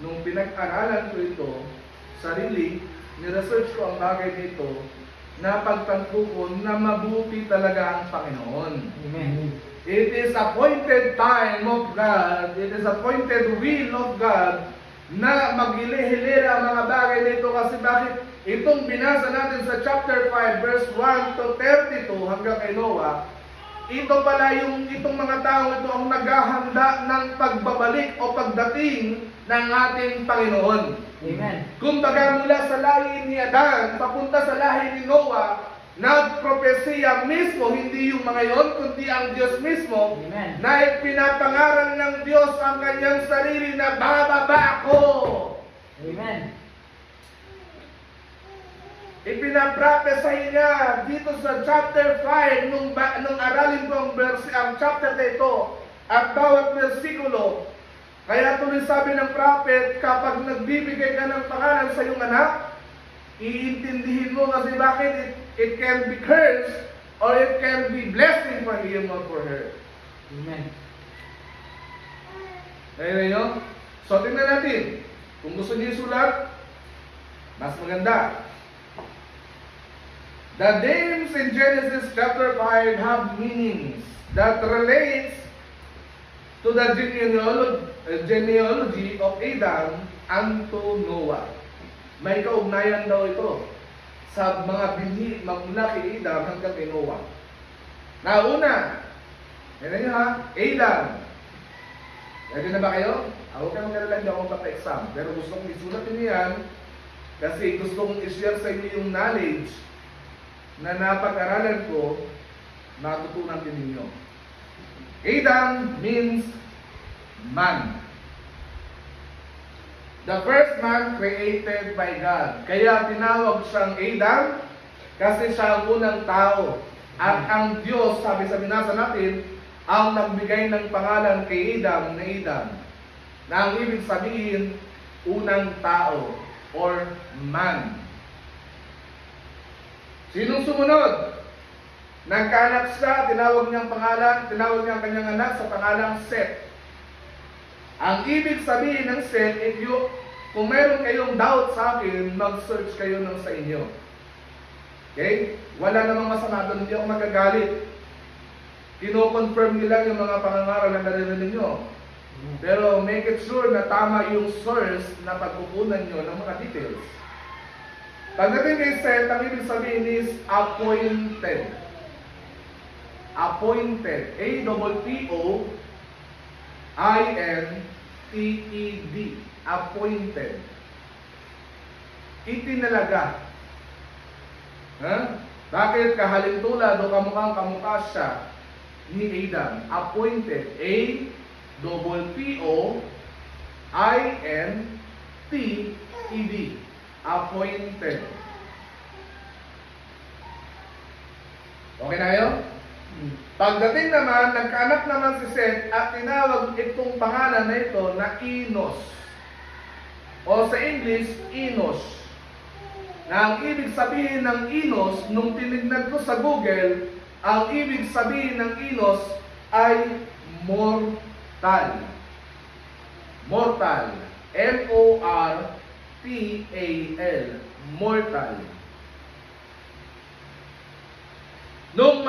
nung pinag-aralan ko ito, sarili, niresearch ko ang bagay nito, napagtanto ko na mabuti talaga ang Panginoon. Amen. It is appointed time of God, it is appointed will of God na maghili-hilira ang mga bagay nito kasi bakit itong binasa natin sa chapter 5 verse 1 to 32 hanggang kay Noah, ito pala itong mga tao ito ang naghahanda ng pagbabalik o pagdating ng ating Panginoon. Amen. Kumbaga mula sa lahi ni Adan, papunta sa lahi ni Noah, nagpropesiya mismo, hindi yung mga yon, kundi ang Diyos mismo, Amen. na ipinapangaral ng Diyos ang kanyang sarili na bababa ako. Amen. Ipinaprophesy niya dito sa chapter 5 nung aralin ko ang chapter na ito at bawat versikulo. Kaya tuloy sabi ng prophet, kapag nagbibigay ka ng pangalan sa iyong anak, iintindihin mo kasi bakit it can be cursed or it can be blessing for him or for her. Amen. Kaya nyo? So tingnan natin. Kung gusto niyo isulat, mas maganda. The names in Genesis chapter 5 have meanings that relates to the genealogy of Adam unto Noah. May kaugnayan daw ito sa mga binhi magmula kay Adam hanggang kay Noah. Nauna, yan nyo ha, Adam. Ready na ba kayo? Ako kayo magkala lang ako papa-exam. Pero gusto kong isulat niyo yan kasi gusto kong i-share sa inyo yung knowledge na napag-aralan ko, natutunan din ninyo. Adam means man. The first man created by God. Kaya tinawag siyang Adam kasi siya ang unang tao. At ang Diyos, sabi sa binasa natin, ang nagbigay ng pangalan kay Adam na Adam. Na ang ibig sabihin, unang tao or man. Sinong sumunod? Nagkaanak siya, tinawag niyang pangalan, tinawag niyang kanyang anak sa pangalang Seth. Ang ibig sabihin ng Seth, kung meron kayong doubt sa akin, mag-search kayo ng sa inyo. Okay? Wala namang masama doon, hindi ako magagalit. Kino-confirm nila yung mga pangangaral na narinig ninyo. Pero make it sure na tama yung source na pagkukunan nyo ng mga details. Pagdating kay Seth, ang ibig sabihin is appointed. Appointed. A-P-O-I-N-T-E-D. Appointed. Itinalaga. Bakit kahalintulad o kamukhang-kamukha siya ni Adam? Appointed. A-P-O-I-N-T-E-D. Appointed. Okay na kayo? Pagdating naman, nagkaanak naman si Seth at tinawag itong pangalan na ito na Enos. O sa English, Enos. Na ang ibig sabihin ng Enos, nung tinignan ko sa Google, ang ibig sabihin ng Enos ay mortal. Mortal. M-O-R-T-A-L. Mortal. Nung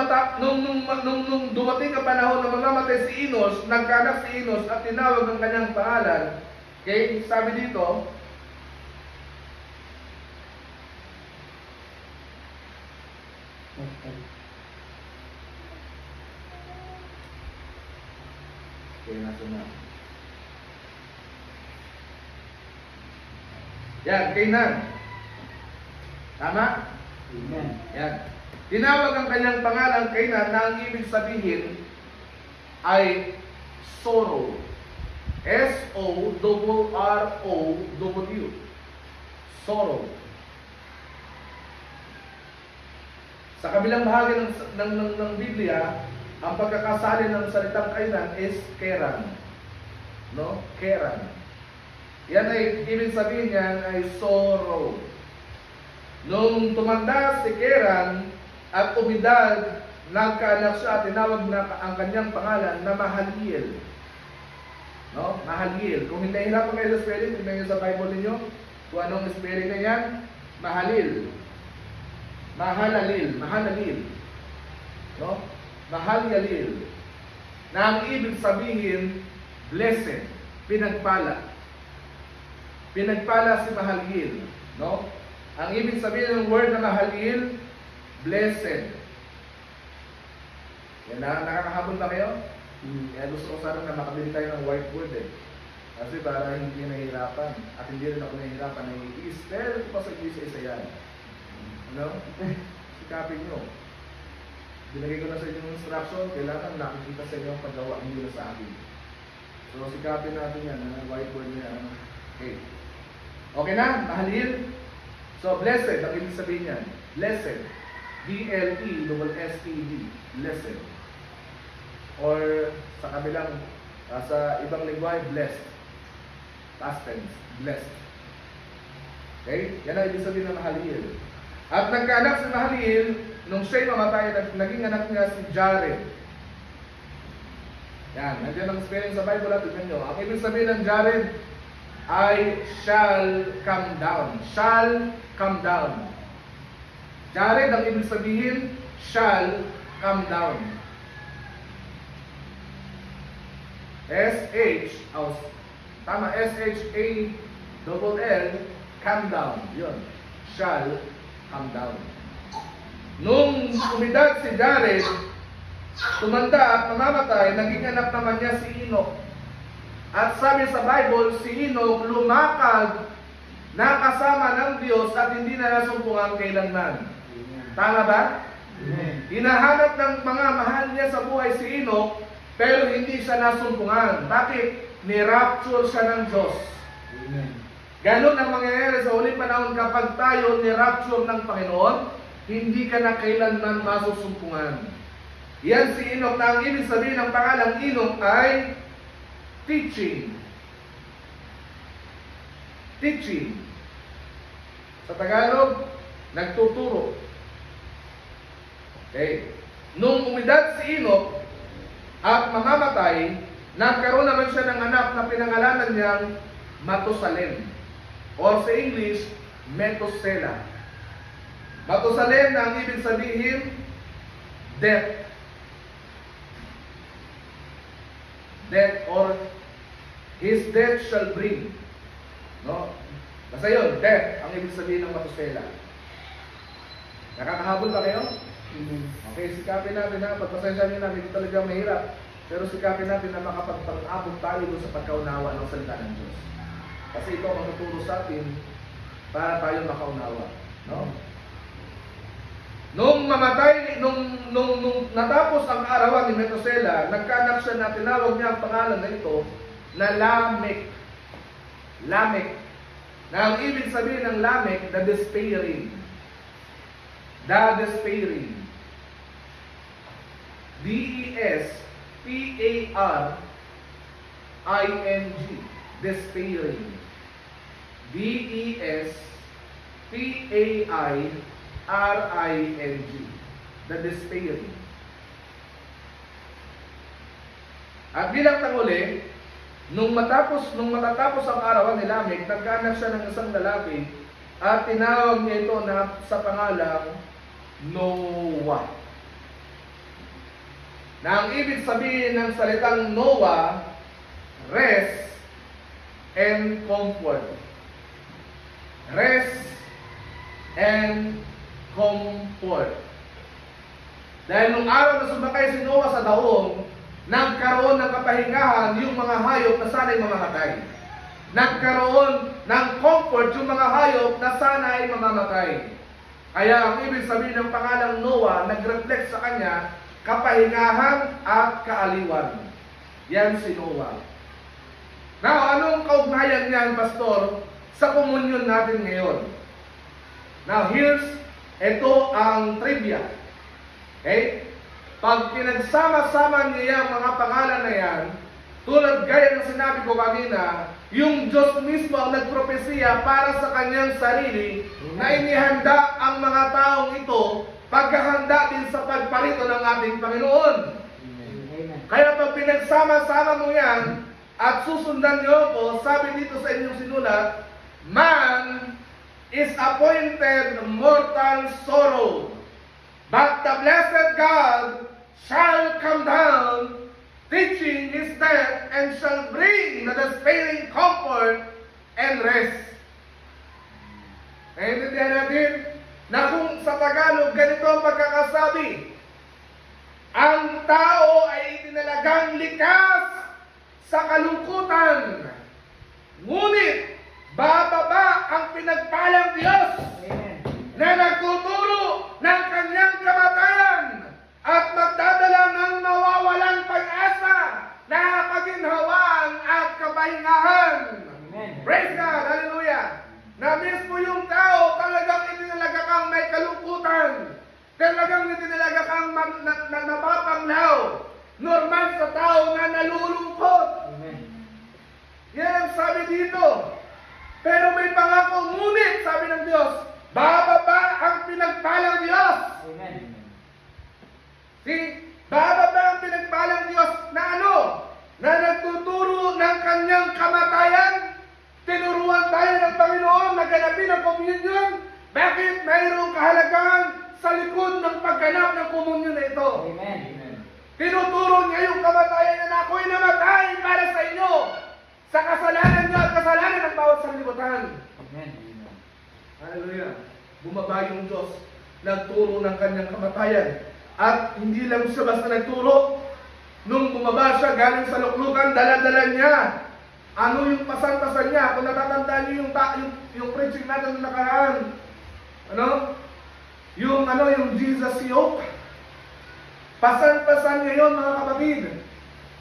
dumating ang panahon na mamamatay si Enos, nagkaanak si Enos at tinawag ang kanyang pangalan. Okay, sabi dito, okay, nasa na. Yan, Canaan. Tama? Amen. Yan. Tinawag ang kanyang pangalan Canaan na ang ibig sabihin ay sorrow. S-O-R-R-O-W. Sorrow. Sa kabilang bahagi ng Biblia, ang pagkakasali ng salitang Canaan is Keran. No? Keran. Yan ay, ibig sabihin yan ay sorrow. Nung tumanda si Keran at umidad, nagkaanak siya at tinawag na ang kanyang pangalan na Mahaliel. No? Mahalil. Kung hindi hirapan kayo sa spelling, tingnan nyo sa Bible ninyo kung anong spelling na yan. Mahalil. Mahalalil. Mahalalil. No? Mahalyalil. Na ang ibig sabihin, blessed. Pinagpala. Pinagpala si Mahalil. No? Ang ibig sabihin ng word na Mahalil, blessed. Yan na, nakakahabol ba kayo? Kaya gusto ko sana na makabili tayo ng whiteboard eh. Kasi para hindi nahihirapan. At hindi rin ako nahihirapan na i-spell ko pa sa isa-isa yan. Ano? Sikapin nyo. Binigay ko na sa inyo yung instruction, kailangan nakikita sa inyo ang paggawa, hindi na sa akin. So sikapin natin yan, whiteboard niya. Okay. Okay na? Mahalil? So blessed, ang ibig sabihin yan. Blessed. B-L-E-S-S-E-D. Blessed. Or sa kabilang, sa ibang lingwahe, blessed. Past tense, blessed. Okay? Yan ang ibig sabihin ng Mahalil. At nagkaanak si Mahalil, nung siya'y mamatay, naging anak niya si Jared. Yan, nandiyan ang spelling sa Bible, tignan nyo. Ang ibig sabihin ng Jared ay shall come down. Shall come down. Jared, ang ibig sabihin, shall come down. S-H, tama, S-H-A-L-L, come down. Yun, shall come down. Nung umidad si Jared, tumanda at mamamatay, naging anak naman niya si Enoch. At sabi sa Bible, si Enoch lumakad na kasama ng Diyos at hindi na nasumpungan kailanman. Tama ba? Hinahanap ng mga mahal niya sa buhay si Enoch, pero hindi siya nasumpungan. Bakit? Ni-rapture siya ng Diyos. Ganon ang mangyayari sa huling panahon kapag tayo ni-rapture ng Panginoon, hindi ka na kailanman masusumpungan. Yan si Enoch na ang ibig sabihin ng pangalang Enoch ay teaching. Teaching. Sa Tagalog, nagtuturo. Okay. Nung umidad si Enoch at mamamatay, nagkaroon naman siya ng anak na pinangalanan niyang Matusalem. Or sa English, Methuselah. Matusalem na ang ibig sabihin, death. Death or his death shall bring. No? Basta yun, death ang ibig sabihin ng Matuselah. Nakakahabol ba kayo? Okay, sikapin natin na, pagpasensya nyo na, hindi talaga mahirap. Pero sikapin natin na makapagpag-abot tayo doon sa pagkaunawa ng salita ng Diyos. Kasi ito ang magtuturo sa atin para tayo makaunawa. No? Nung mamatay, nung natapos ang kaarawan ni Methuselah, nagkaanak siya na tinawag niya ang pangalan na ito na Lamech. Lamech. Na ang ibig sabihin ng Lamech, the despairing. The despairing. D-E-S-P-A-R-I-N-G. Despairing. D-E-S-P-A-I-R-I-N-G. The despairing. At bilang tanguli, nung matatapos ang arawan ni Lamech, nagkaanak siya ng isang lalaki at tinawag niya ito na sa pangalang Noah. Na ang ibig sabihin ng salitang Noah, rest and comfort. Rest and comfort. Dahil nung araw na sumakay si Noah sa daong, nagkaroon ng kapahingahan yung mga hayop na sana'y mamamatay. Nagkaroon ng comfort yung mga hayop na sana'y mamamatay. Kaya ang ibig sabihin ng pangalang Noah, nag-reflect sa kanya, kapahingahan at kaaliwan. Yan si Noah. Now, anong kaugnayan niyan, Pastor, sa komunyon natin ngayon? Now, ito ang trivia. Okay? Pag pinagsama-sama niya ang mga pangalan na yan, tulad gaya ng sinabi ko kanina, yung Diyos mismo ang nagpropesiya para sa kanyang sarili na inihanda ang mga taong ito pagkahanda din sa pagparito ng ating Panginoon. Amen. Kaya pag pinagsama-sama mo yan, at susundan niyo ako, sabi dito sa inyong sinulat, man is appointed mortal sorrow, but the blessed God shall come down, teaching his death, and shall bring the despairing comfort and rest. Naintindihan natin na kung sa Tagalog ganito ang pagkakasabi, ang tao ay itinalagang likas sa kalungkutan, ngunit bababa ang pinagpalang Diyos na nagtuturo ng kanyang kamatayan at magdadala ng mawawalang pag-asa na kaginhawaan at kapahingahan. Praise God! Hallelujah! Na mismo yung tao talagang itinalaga kang may kalungkutan, talagang itinalaga kang napapanglaw, normal sa tao na nalulungkot. Yan ang sabi dito. Pero may pangako, ngunit, sabi ng Diyos, bababa ang pinagpalang Diyos. Amen. See? Bababa ang pinagpalang Diyos na ano? Na nagtuturo ng kanyang kamatayan. Tinuruan tayo ng Panginoon na ganapin ang communion. Bakit mayroong kahalagahan sa likod ng pagganap ng communion na ito? Amen. Tinuturo niya yung kamatayan na ako'y namatay para sa inyo, sa kasalanan niyo at kasalanan ng bawat sanlibutan. Amen. Hallelujah. Bumaba yung Diyos, nagturo ng kanyang kamatayan. At hindi lang siya basta nagturo, nung bumaba siya galing sa luklukan, dala-dala niya. Ano yung pasan-pasan niya? Kung natatandaan niyo yung preaching natin na nakaraan. Ano? Yung Jesus yoke. Pasan-pasan niya yun, mga kapatid.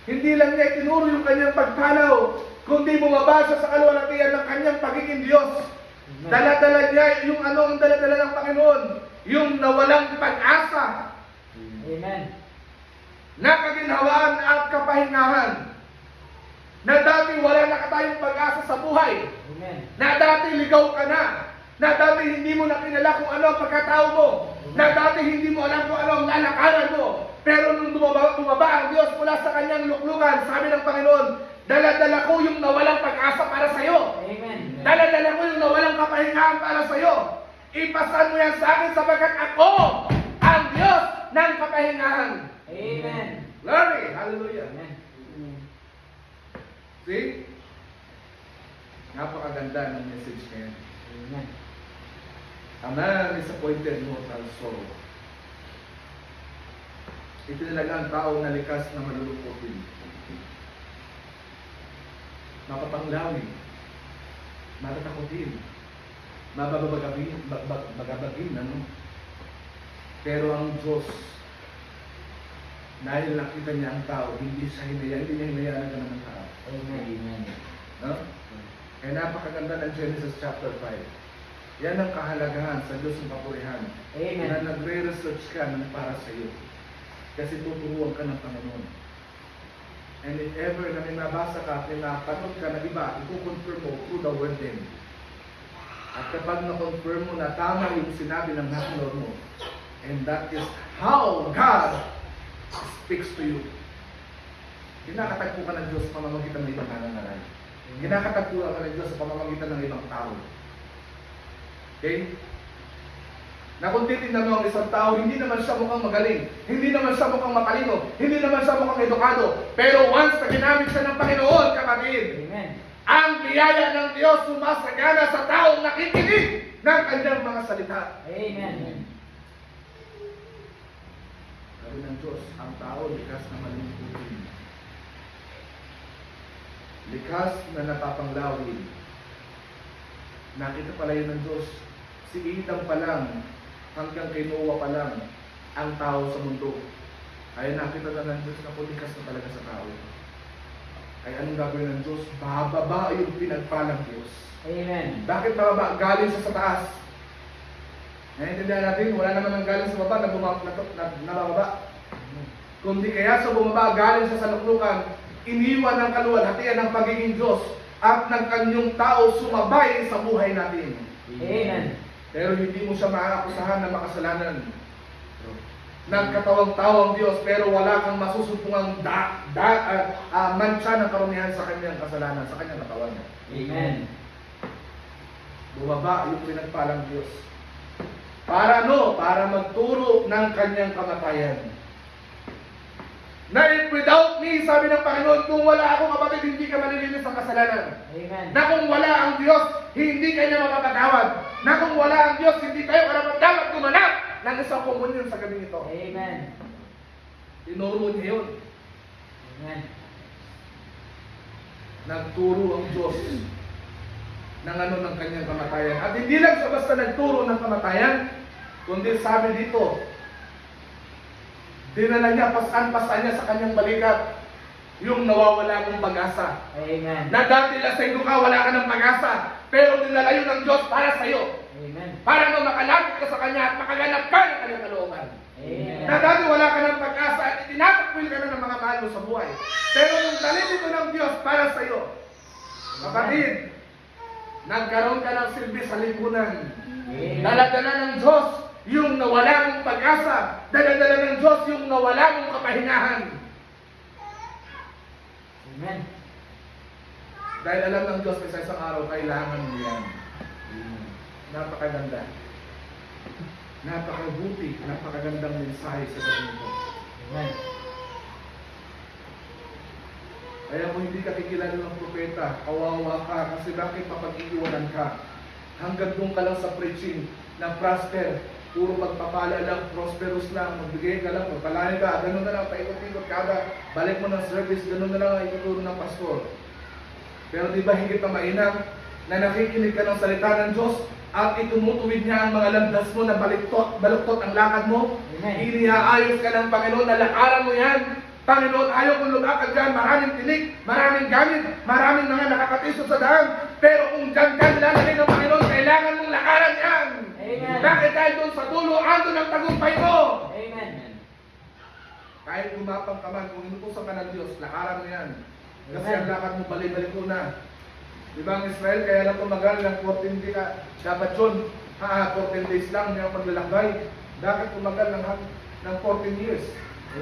Hindi lang niya itinuro yung kanyang pagpalaw, kundi bumaba siya sa kaluwalhatian ng kanyang pagiging Diyos. Dala-dala niya yung ang dala-dala ng Panginoon, yung nawalang pag-asa. Amen. Na kaginhawaan at kapahingahan. Na dati wala na tayong pag-asa sa buhay. Amen. Na dati ligaw ka na. Na dati hindi mo na kilala kung ano ang pagkatao mo. Na dati hindi mo alam kung ano ang lalakaran mo. Pero nung bumaba ang Diyos mula sa kanyang luklukan, sabi ng Panginoon, dala-dala ko yung nawalang pag-asa para sa iyo. Amen. Dala-dala ko yung nawalang kapahingahan para sa iyo. Ipasan mo yan sa akin sapagkat ako ang Diyos ng kapahingahan. Amen. Glory! Hallelujah! Amen. See? Napakaganda ng message na yan. Amen. A man is appointed mortal sorrow. Itinalaga ang tao na likas na malulukotin. Mapapanglawin. Matatakotin. Mababagabagin, ano? Pero ang Diyos, dahil nakita niya ang tao, hindi niya hinayaan na ng tao. Amen. No? Kaya napakaganda ng Genesis chapter 5. Yan ang kahalagahan sa Diyos ng papurihan. Amen. Na nagre-research ka ng para sa iyo. Kasi tuturuan ka ng Panginoon. And if ever na may nabasa ka at may napanood ka na iba, ikukonfirm mo through the word din. At kapag na-confirm mo na tama yung sinabi ng napanood mo, and that is how God speaks to you. Kinakatagpo ka ng Diyos sa pamamagitan ng ibang nananaray. Kinakatagpo ka ng Diyos sa pamamagitan ng ibang tao. Okay? Na kung titignan mo ang isang tao, hindi naman siya mukhang magaling, hindi naman siya mukhang matalino, hindi naman siya mukhang edukado, pero once na ginamit siya ng Panginoon, kapatid, Amen. ang biyaya ng Diyos sumasagana sa taong nakikinig ng kanyang mga salita. Amen. Sabi ng Diyos, ang tao likas na malungkutin. Likas na napapanglawin. Nakita pala yun ng Diyos. Si Adam pa lang, hanggang kay Noah pa lang, ang tao sa mundo. Ay nakita na ng Diyos na likas na talaga sa tao. Ay anong gagawin ng Diyos? Bababa yung pinagpalang Diyos. Amen. Bakit bababa? Galing sa taas. Naiintindihan natin, wala naman ang galing sa baba na nabababa. Kundi kaya sa bumaba, galing sa saluklukan, iniwan ng kaluwalhatian ng pagiging Diyos at ng kanyang tao sumabay sa buhay natin. Amen. Pero hindi mo siya maaakusahan na makasalanan. ng katawang-tawang Diyos, pero wala kang masusumpungang mantsa ng karumihan sa kanyang kasalanan, sa kanyang katawan. Amen. Bumaba yung pinagpalang Diyos. Para ano? Para magturo ng kanyang kamatayan. Na if without me, sabi ng Panginoon, kung wala ako kapatid, hindi ka malilinis sa kasalanan. Amen. Na kung wala ang Diyos, hindi kayo mapapatawad. Na kung wala ang Diyos, hindi kayo karapat-dapat gumanap ng isang komunyon sa gabi ito. Amen. Tinuro niya yun. Amen. Nagturo ang Diyos ng ng kanyang kamatayan. At hindi lang sa basta nagturo ng kamatayan, kundi sabi dito, dinala niya, pasan-pasan niya sa kanyang balikat yung nawawala mong pag-asa. Amen. Na dati lasing ka, wala ka ng pag-asa, pero dinala yun ng Diyos para sa iyo. Amen. Para na makalapit ka sa Kanya at makaganap ka ng kanyang kalooban. Amen. Na dati wala ka ng pag-asa at itinatakbil ka na ng mga mahal mo sa buhay. Pero nung dalhin ito ng Diyos para sa iyo, kapatid, nagkaroon ka ng silbi sa lipunan. Amen. Daladala ng Diyos yung nawala mong pag-asa. Daladala ng Diyos yung nawala mong kapahingahan. Amen. Dahil alam ng Diyos sa isang araw, kailangan mo yan. Napakaganda. Napakabuti, napakagandang mensahe sa gabi nito. Amen. Kaya kung hindi ka kikilala ng propeta, kawawa ka kasi bakit mapag-iiwanan ka? Hanggang doon ka lang sa preaching na prosper, puro pagpapala lang, prosperous lang, magbigay ka lang, magpalain ka, ganun na lang, paikot-ikot kada, balik mo ng service, ganun na lang ang ituturo ng pastor. Pero di ba higit na mainam na nakikinig ka ng salita ng Diyos at itumutuwid niya ang mga landas mo na baluktot ang lakad mo? Amen. Iniaayos ka ng Panginoon na lakaran mo yan. Panginoon, ayaw kong lumakad dyan, maraming tinik, maraming gamit, maraming mga nakakatisod sa daan. Pero kung dyan ka nilalagay ng Panginoon, kailangan mong lakaran yan. Amen. Bakit? Dahil doon sa dulo, andun ang tagumpay mo. Amen. Kahit gumapang ka man, kung inutusan ka ng Diyos, lakaran mo yan. Kasi Amen. ang lakad mo balik-balik na. Di ba ang Israel, kaya lang tumagal ng 14 days, dapat yun, 14 days lang yung maglalakbay. Bakit tumagal ng 14 years?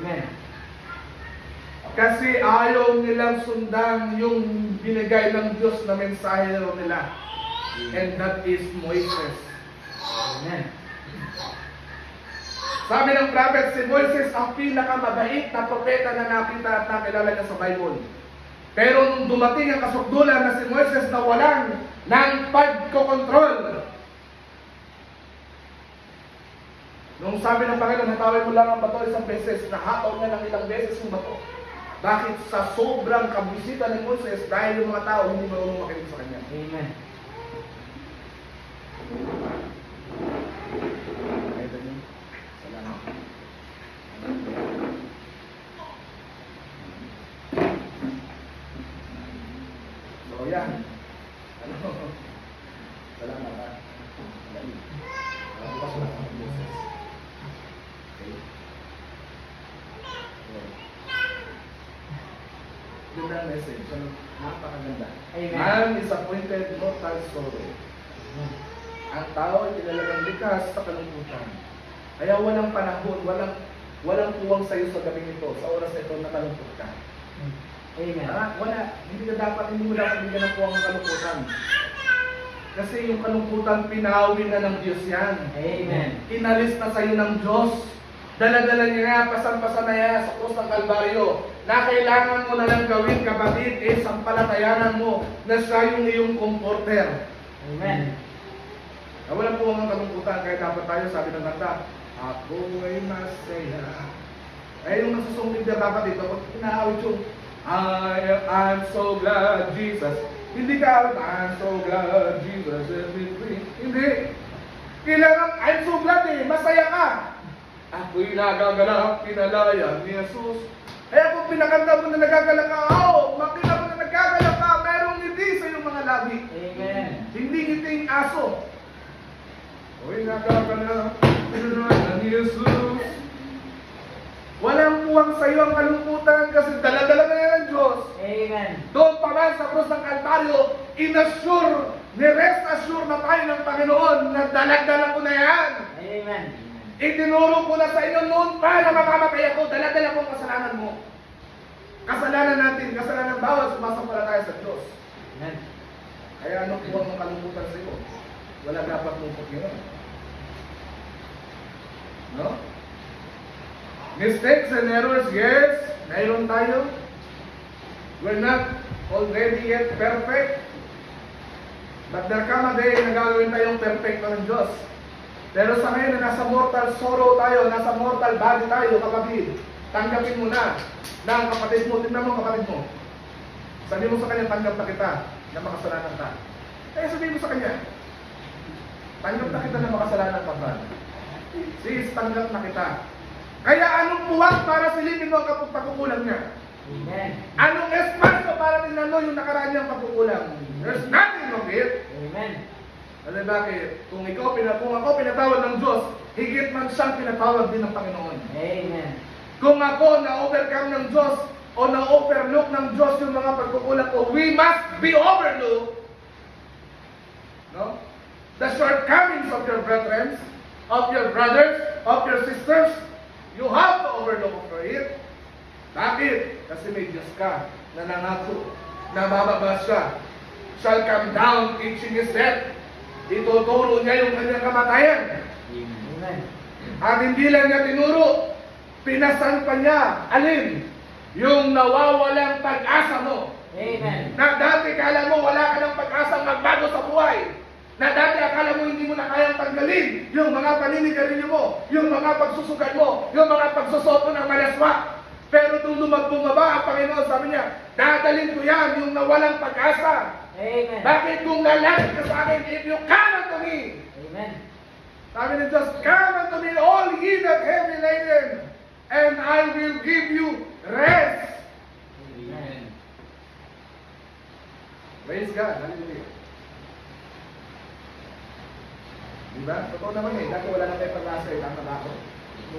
Amen. Kasi ayaw nilang sundan yung binigay ng Diyos na mensahe nila. And that is Moises. Amen. Sabi ng prophet, si Moises ang pinakamabait na propeta na nakita at nakilala niya sa Bible. Pero nung dumating ang kasukdulan na si Moises na walang ng pagkokontrol. Nung sabi ng Panginoon, hatawin mo lang ang bato isang beses, nahataw niya ng ilang beses yung bato. Bakit? Sa sobrang kabisita ni Moises, dahil yung mga tao hindi marunong makinig sa kanya. Amen. Salamat. So yan. Salamat ha. Bukas lang ang Moises. Okay. Ganda ang message. So, napakaganda. Amen. Man is appointed mortal sorrow. Ang tao ay tinalagang likas sa kalungkutan. Kaya walang panahon, walang puwang sa iyo sa gabi nito, sa oras na ito na kalungkot ka. Amen. Wala. Hindi mo dapat bigyan ng puwang ng kalungkutan. Kasi yung kalungkutan, pinawin na ng Diyos yan. Amen. Inalis na sa iyo ng Diyos. Dala-dala niya nga, pasan-pasan na yan sa krus ng Kalbaryo, na kailangan mo na lang gawin, kapatid, sampalatayanan mo na siya yung iyong comforter. Amen. Wala po ang kalungkutan, kaya dapat tayo, sabi ng kanta, ako ay masaya. Eh, yung nasusungkit na dapat dito, pag inaawit yung, I'm so glad, Jesus. Hindi ka, I'm so glad, Jesus is with me. Hindi. Kailangan, I'm so glad masaya ka. Ako'y nagagalak, pinalaya ni Jesus. Kaya kung pinakanta mo na nagagalak ka, makita mo na nagagalak ka, merong ngiti sa iyong mga labi. Amen. Hindi ngiting aso. Ako'y nagagalak, pinalaya ni Jesus. Walang puwang sa iyo ang kalungkutan kasi dala-dala na yan ng Diyos. Amen. Doon pa man sa krus ng Kalbaryo, ni rest assure na tayo ng Panginoon na dalag-dala ko na yan. Amen. Itinuro ko na sa inyo noon pa na mamamatay ako, dala-dala kong kasalanan mo. Kasalanan natin, kasalanan ng bawat sumasampalataya sa Diyos. Amen. Kaya ano po ang kalungkutan sa iyo? Wala dapat lungkot ngayon. No? Mistakes and errors, yes, mayroon tayo. We're not already yet perfect. But there come a day na gagawin tayong perfecto ng Diyos. Pero sa ngayon na nasa mortal sorrow tayo, nasa mortal body tayo, kapatid, tanggapin mo na ang kapatid mo. Tingnan mo kapatid mo. Sabi mo sa kanya, tanggap na kita na makasalanan ka. Kaya sabihin mo sa kanya, tanggap na kita na makasalanan ka, brad. Sis, tanggap na kita. Kaya anong buwag para silipin mo ang pagkukulang niya? Amen. Anong espanso para tingnan mo yung nakaraan niyang pagkukulang? There's nothing of it. Amen. Alam bakit? Kung ako pinatawad ng Diyos, higit man siyang pinatawad din ng Panginoon. Amen. Kung ako na-overcome ng Diyos o na-overlook ng Diyos yung mga pagkukulang ko, we must be overlooked. No? The shortcomings of your brethren, of your brothers, of your sisters, you have to overlook for it. Bakit? Kasi may Diyos ka na nangako, na bababa siya. Shall come down teaching his death. Ituturo niya yung kanyang kamatayan. Amen. At hindi lang niya tinuro, pinasan pa niya, alin? Yung nawawalang pag-asa mo. Amen. Na dati kala mo wala ka ng pag-asa magbago sa buhay. Na dati akala mo hindi mo na kayang tanggalin yung mga paninigarilyo mo, yung mga pagsusugal mo, yung mga pagsusuot mo ng malaswa. Pero nung bumaba ang Panginoon, sabi niya, dadalhin ko yan, yung nawalang pag-asa. Amen. Bakit kung lalapit ka sa akin, if you come unto me, Amen. sabi ng Diyos, come unto me, all ye that heavy laden, and I will give you rest. Amen. Praise God. Hallelujah. Diba? Totoo naman eh. Dati wala na tayong pag-asa eh. Tama ba ako?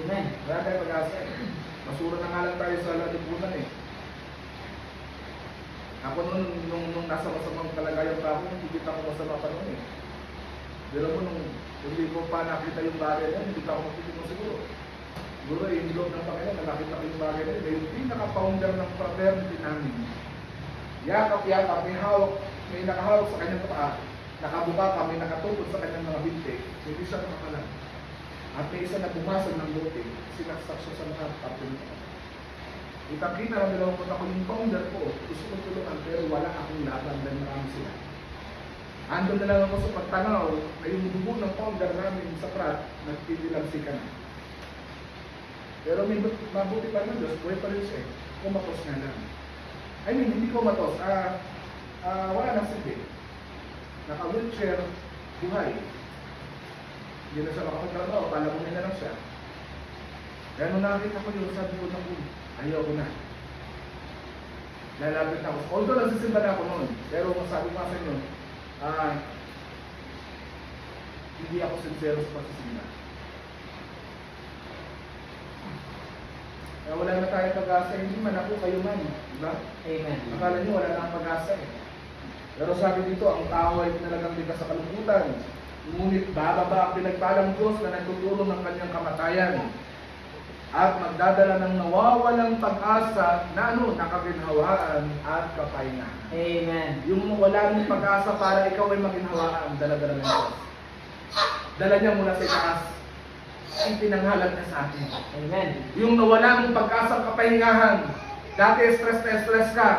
Amen. Wala tayong pag-asa eh. Masura na nga lang tayo sa lalipunan eh. Ako nung nasa masamang kalagayan pa ako, hindi kita ako masama pa noon eh. Pero nung hindi ko pa nakita yung bagay na, hindi ka ako makitig mo siguro. Siguro yung loob ng Panginoon, nakita ko yung bagay na yun. Yung pinaka-founder ng fraternity namin. Yakap-yakap, may nakahawak sa kanyang paa. Nakabuka ka, may nakatukod sa kanyang mga binti. Hindi siya nakakalan. At may isa na pumasok ng bote, sinaksak siya sa mga tapon. Itakita na dalawang punta ko yung founder ko. Gusto ko tulungan pero wala akong laban dahil marami sila. Andun na lang ako sa pagtanaw na yung dugo ng founder namin sa Prat, nagtitilamsi ka na. Pero may mabuti pa ng Diyos, buhay pa rin siya. Kumatos nga lang. I mean, hindi kumatos. Wala nang silbi. Naka-wheelchair, buhay. Hindi na siya makapagtrabaho, palamunin na lang siya. Kaya nung nakita ko yun, sabi ko na ayaw ko na. Lalapit na ako. Although nagsisimba na ako noon, pero masabi ko sa inyo, hindi ako sincero sa pagsisimba. Kaya wala na tayong pag-asa, hindi man ako kayo man. Diba? Amen. Akala nyo wala na ang pag-asa eh. Pero sabi dito, ang tao ay talagang likas sa kalungkutan. Ngunit bababa ang pinagpalang Diyos na nagtutulong ng kanyang kamatayan. At magdadala ng nawawalang pag-asa na nakaginhawaan at kapahingahan. Amen. Yung wala ng pag-asa para ikaw ay maginhawaan, dala-dala ng Diyos. Dala niya mula sa itaas. Ang pinanghalan niya sa atin. Amen. Yung nawala ng pag-asa kapahingahan, dati stress na stress ka,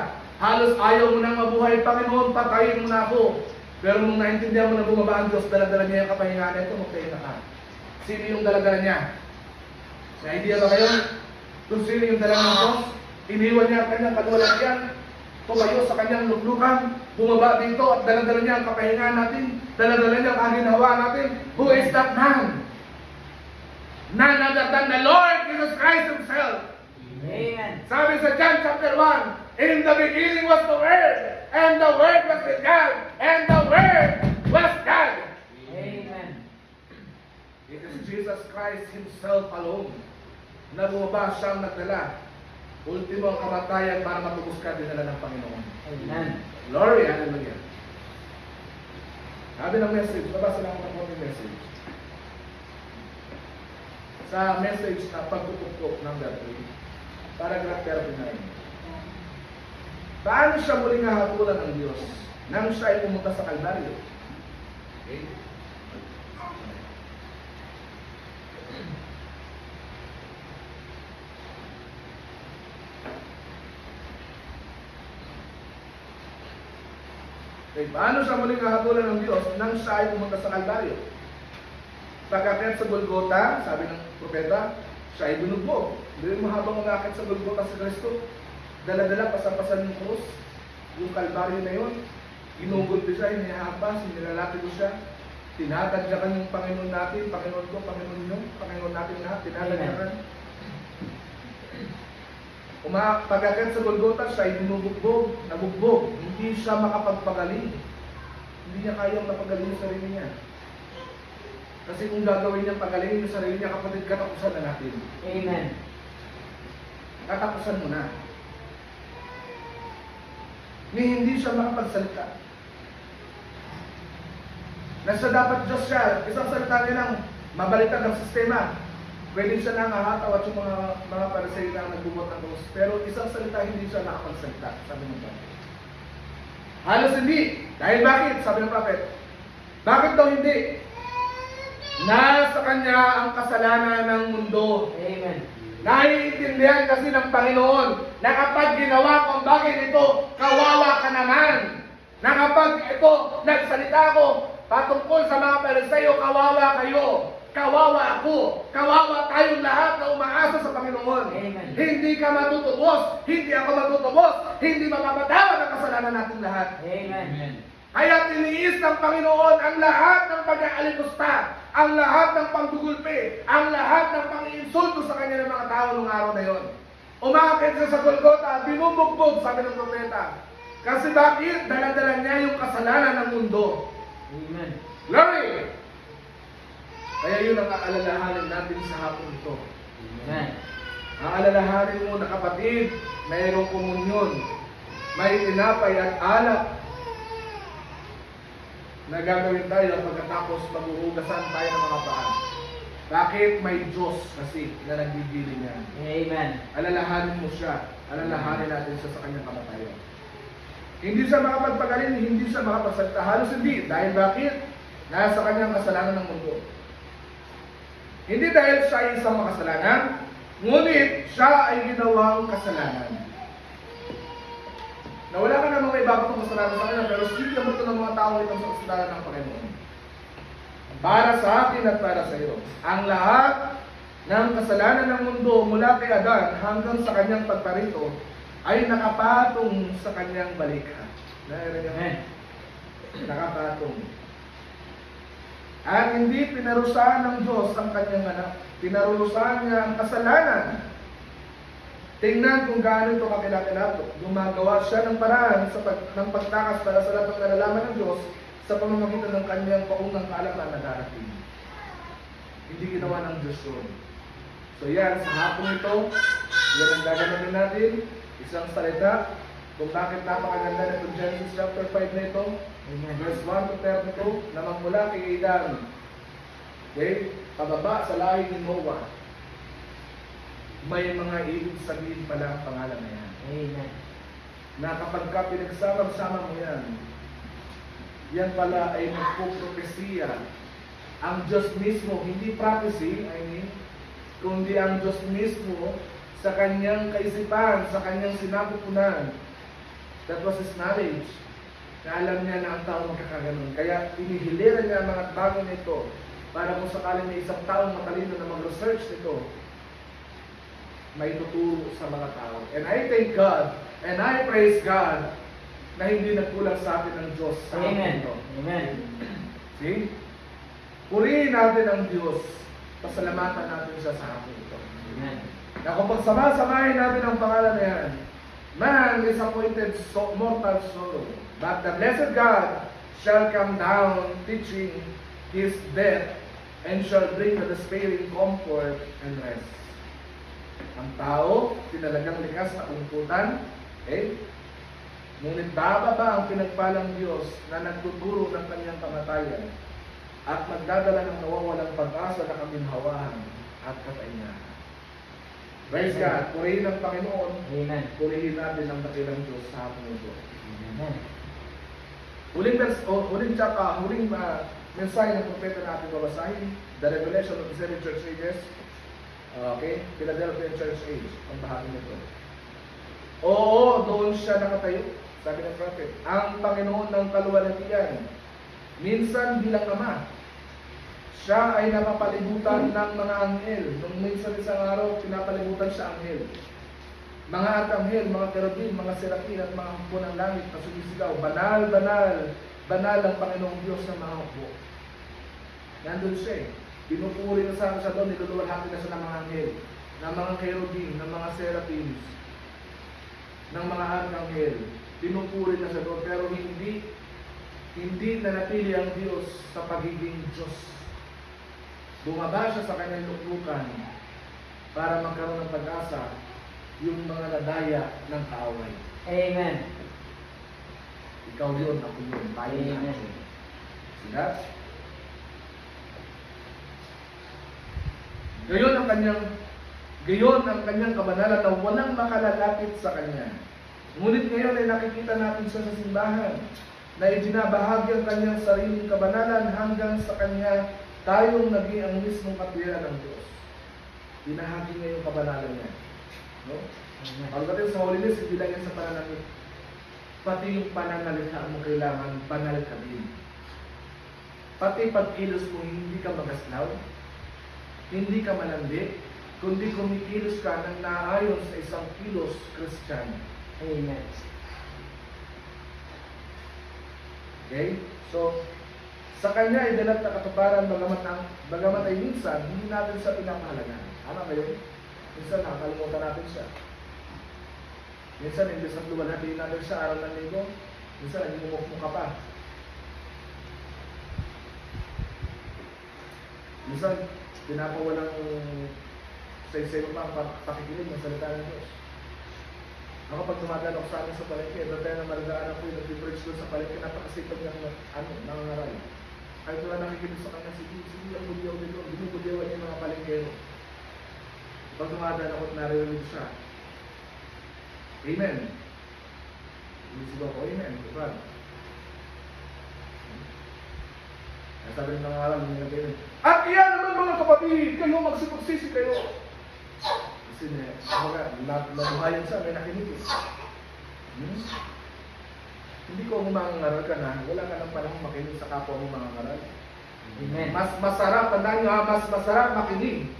halos ayaw mo nang mabuhay, Panginoon, patayin mo na ako. Pero nung naintindihan mo na bumaba ang Diyos, dala-dala niya yung kapahingahan, ito, magpahinga ka. Sino yung dala-dala niya? May idea ba kayo? Kung sino yung dala ng Diyos? Iniwan niya ang kanyang kalwalagyan, tumayo sa kanyang luklukan, bumaba dito at dala-dala niya ang kapahingahan natin, dala-dala niya ang kaginhawaan natin. Who is that man? None other than the Lord Jesus Christ Himself. Amen. Sabi sa John chapter 1, in the beginning was the Word, and the Word was with God, and the Word was God. Amen. It is Jesus Christ Himself alone na bumaba siyang nagdala. Ultimo ang kamatayan para matubos ka, dinala ng Panginoon. Amen. Glory, hallelujah. Sabi ng message, babasa lang ako ng message. sa message na pagtutupok number 3, paragraph 39. Paano siya muling hahapulan ng Diyos nang siya ay pumunta sa Kalbaryo? Okay? Okay, paano siya muling hahapulan ng Diyos nang siya ay pumunta sa Kalbaryo? Pag-akyat sa Golgota, sabi ng propeta, siya ay binugbog. Hindi mo habang umakyat sa Golgota si Kristo, dala-dala, pasapasan yung krus, yung Kalbaryo na yun, ginugulpi siya, hinihampas, nilalati ko siya, tinatadyakan yung Panginoon natin, Panginoon ko, Panginoon nyo, Panginoon natin lahat, tinatadyakan. Pag-akyat sa Golgota, siya ay binubugbog, nabugbog, hindi siya makapagpagaling. Hindi niya kayang napagaling yung sarili niya. Kasi kung gagawin niyang pagalingin yung sarili niya, kapatid, katapusan na natin. Amen. Katapusan mo na. Hindi siya makapagsalita. Nasa dapat Diyos siya, isang salita niya ng mabaliktad ng sistema. Pwede siya nang hahataw at yung mga parisay na nagbubot ng krus. Pero isang salita, hindi siya nakapagsalita, sabi ng prophet. Halos hindi. Dahil bakit? Sabi ng prophet. Bakit daw hindi? Nasa kanya ang kasalanan ng mundo. Amen. Naiintindihan kasi ng Panginoon na kapag ginawa ko ang bagay nito, kawawa ka naman. Na kapag ito, nagsalita ko patungkol sa mga Pariseyo, kawawa kayo. Kawawa ako. Kawawa tayong lahat na umaasa sa Panginoon. Amen. Hindi ka matutubos. Hindi ako matutubos. Hindi mapapatawad ang kasalanan natin lahat. Amen. Kaya tiniis ng Panginoon ang lahat ng pag-aalipusta, ang lahat ng panggugulpi, ang lahat ng pang-iinsulto sa kanya ng mga tao noong araw na yon. Umakit siya sa Golgota, binubugbog, sabi ng propeta. Kasi bakit? Dala-dala niya yung kasalanan ng mundo. Amen. Glory! Kaya yun ang aalalahanin natin sa hapon ito. Amen. Aalalahanin mo na kapatid, mayroong komunyon, may tinapay at alak na gagawin tayo pagkatapos maghuhugasan tayo ng mga paa. Bakit? May Diyos kasi na nagbibili niya. Amen. Alalahanin mo siya. Alalahanin natin siya sa kanyang kamatayan. Hindi siya makapagpagaling, hindi siya makapagsalita. Halos hindi. Dahil bakit? Nasa kanyang kasalanan ng mundo. Hindi dahil siya ay isang makasalanan, ngunit siya ay ginawang kasalanan. Na wala ka namang may bago itong kasalanan sa kanya, pero still naman ito ng mga tao itong sa kasalanan ng Panginoon. Para sa akin at para sa iyo, ang lahat ng kasalanan ng mundo mula kay Adan hanggang sa kanyang pagparito ay nakapatong sa kanyang balikat. Amen. Nakapatong. At hindi pinarusahan ng Diyos ang kanyang anak. Pinarusahan niya ang kasalanan. Tingnan kung gaano ito kakilakilapot. Gumagawa siya ng paraan ng pagtakas para sa lahat ng nalalaman ng Diyos sa pamamagitan ng kanyang paunang kaalaman na darating. Hindi ginawa ng Diyos yun. So yan, sa hapon ito, yan ang gagawin natin. Isang salita kung bakit napakaganda nito Genesis chapter 5 na ito. Amen. Verse 1 to 32, na magmula kay Adam. Okay? Pababa sa lahi ni Noah. May mga ibig sabihin pala ang pangalan na yan. Amen. Na kapag ka pinagsama-sama mo yan, yan pala ay magpupropesiya. Ang Diyos mismo, hindi prophecy, kundi ang Diyos mismo sa kanyang kaisipan, sa kanyang sinapupunan. That was his knowledge. Na alam niya na ang tao magkakaganon. Kaya inihiliran niya ang mga bagay nito para kung sakaling may isang taong matalino na mag-research nito, may tuturo sa mga tao. And I thank God, and I praise God, na hindi nagkulang sa atin ng Diyos sa Amen. ito. Amen. See? Purihin natin ang Diyos. Pasalamatan natin siya sa hapon ito. Amen. Na kung pagsama-samahin natin ang pangalan na yan, man is appointed mortal sorrow. But the blessed God shall come down teaching his death and shall bring the despairing comfort and rest. Ang tao, pinalagang likas na kumputan, ngunit bababa ang pinagpalang Diyos na nagtuturo ng kanyang kamatayan at magdadala ng nawawalang pag-asa na kaminhawahan at kataingahan. Praise God. Purihin ang Panginoon. Amen. Purihin natin ang dakilang Diyos sa hapon ito. Amen. Huling mensahe ng propeta natin babasahin, the Revelation of the Seven Church Ages. Okay? Philadelphia Church Age. Ang bahagi nito. Oo, doon siya nakatayo. Sabi ng prophet, ang Panginoon ng kaluwalhatian, minsan bilang Ama, siya ay napapalibutan ng mga anghel. Nung minsan isang araw, pinapalibutan siya anghel. Mga arkanghel, mga kerubin, mga serapin at mga hukbo ng langit na sumisigaw, banal, banal, banal ang Panginoong Diyos ng mga hukbo. Nandun siya eh. Pinupuri na sa doon, niluluwalhati na siya ng mga anghel, ng mga kerubin, ng mga serapin, ng mga arkanghel. Pinupuri na siya doon, pero hindi nanatili ang Diyos sa pagiging Diyos. Bumaba siya sa kanyang luklukan para magkaroon ng pag-asa yung mga nadaya ng kaaway. Amen. Ikaw yun, ako yun, tayo Amen. natin. See that? Gayon ang kanyang kabanalan na walang makalalapit sa kanya. Ngunit ngayon ay nakikita natin siya sa simbahan na ibinabahagi ang kanyang sariling kabanalan hanggang sa kanya tayong naging ang mismong kapiliran ng Diyos. Binahagi niya yung kabanalan niya. No? Pagdating sa holiness, hindi lang yan sa pananamit. Pati yung pananalita mo kailangan banal ka din. Pati pagkilos mo, hindi ka magaslaw, hindi ka malandi, kundi kumikilos ka ng naayon sa isang kilos Kristiyano. Amen. Okay? So, sa kanya ay dalat na katuparan bagamat ay minsan, hindi natin siya pinapahalagaan. Ano ba yun? Minsan nakakalimutan natin siya. Minsan, imbes na luwalhatiin natin siya araw ng linggo, minsan nagmumukmuk ka pa. Minsan, pinapawalang sa mo pa ang pakikinig ng salita ng Diyos. Ako pag tumadaan ako sa amin sa palengke, doon tayo na malagaan ako yung nag-preach doon sa palengke, napakasipag ng nangangaral. Kahit wala nakikinig sa kanya, sige, ang budyaw nito, binubudyawan niya yung mga palengkero. Pag tumadaan ako at naririnig siya, Amen. Inisip ako, Amen. Diba? Sabi ng nangaral, at iyan naman mga kapatid, kayo magsipagsisi kayo. Kasi nabuhayan siya, may nakinig eh. Hindi ko umangaral ka na, wala ka ng panahon makinig sa kapwa mo mangangaral. Amen. Mas masarap, tandaan nyo ha, mas masarap makinig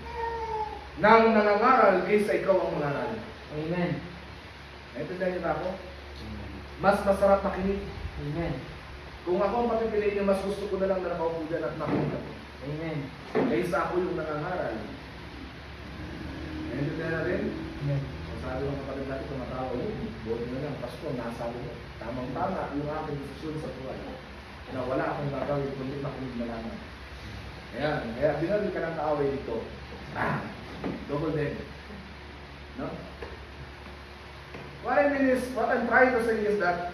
ng nangangaral kaysa ikaw ang mangaral. Amen. Naintindihan niyo na ako? Mas masarap makinig. Amen. Kung ako ang papipiliin niyo, mas gusto ko na lang na nakaupo dyan at makinig ako. Amen. Kaysa ako yung nangangaral. Naintindihan na rin? Amen. Kung sabi ng kapatid natin, tumatawa yun, buti na lang, Pasko, nasabi mo. Tamang-tama yung aking desisyon sa buhay. Na wala akong gagawin, kundi makinig na lamang. Ayan, kaya binali ka ng kaaway dito. Double dead. No? What I'm trying to say is that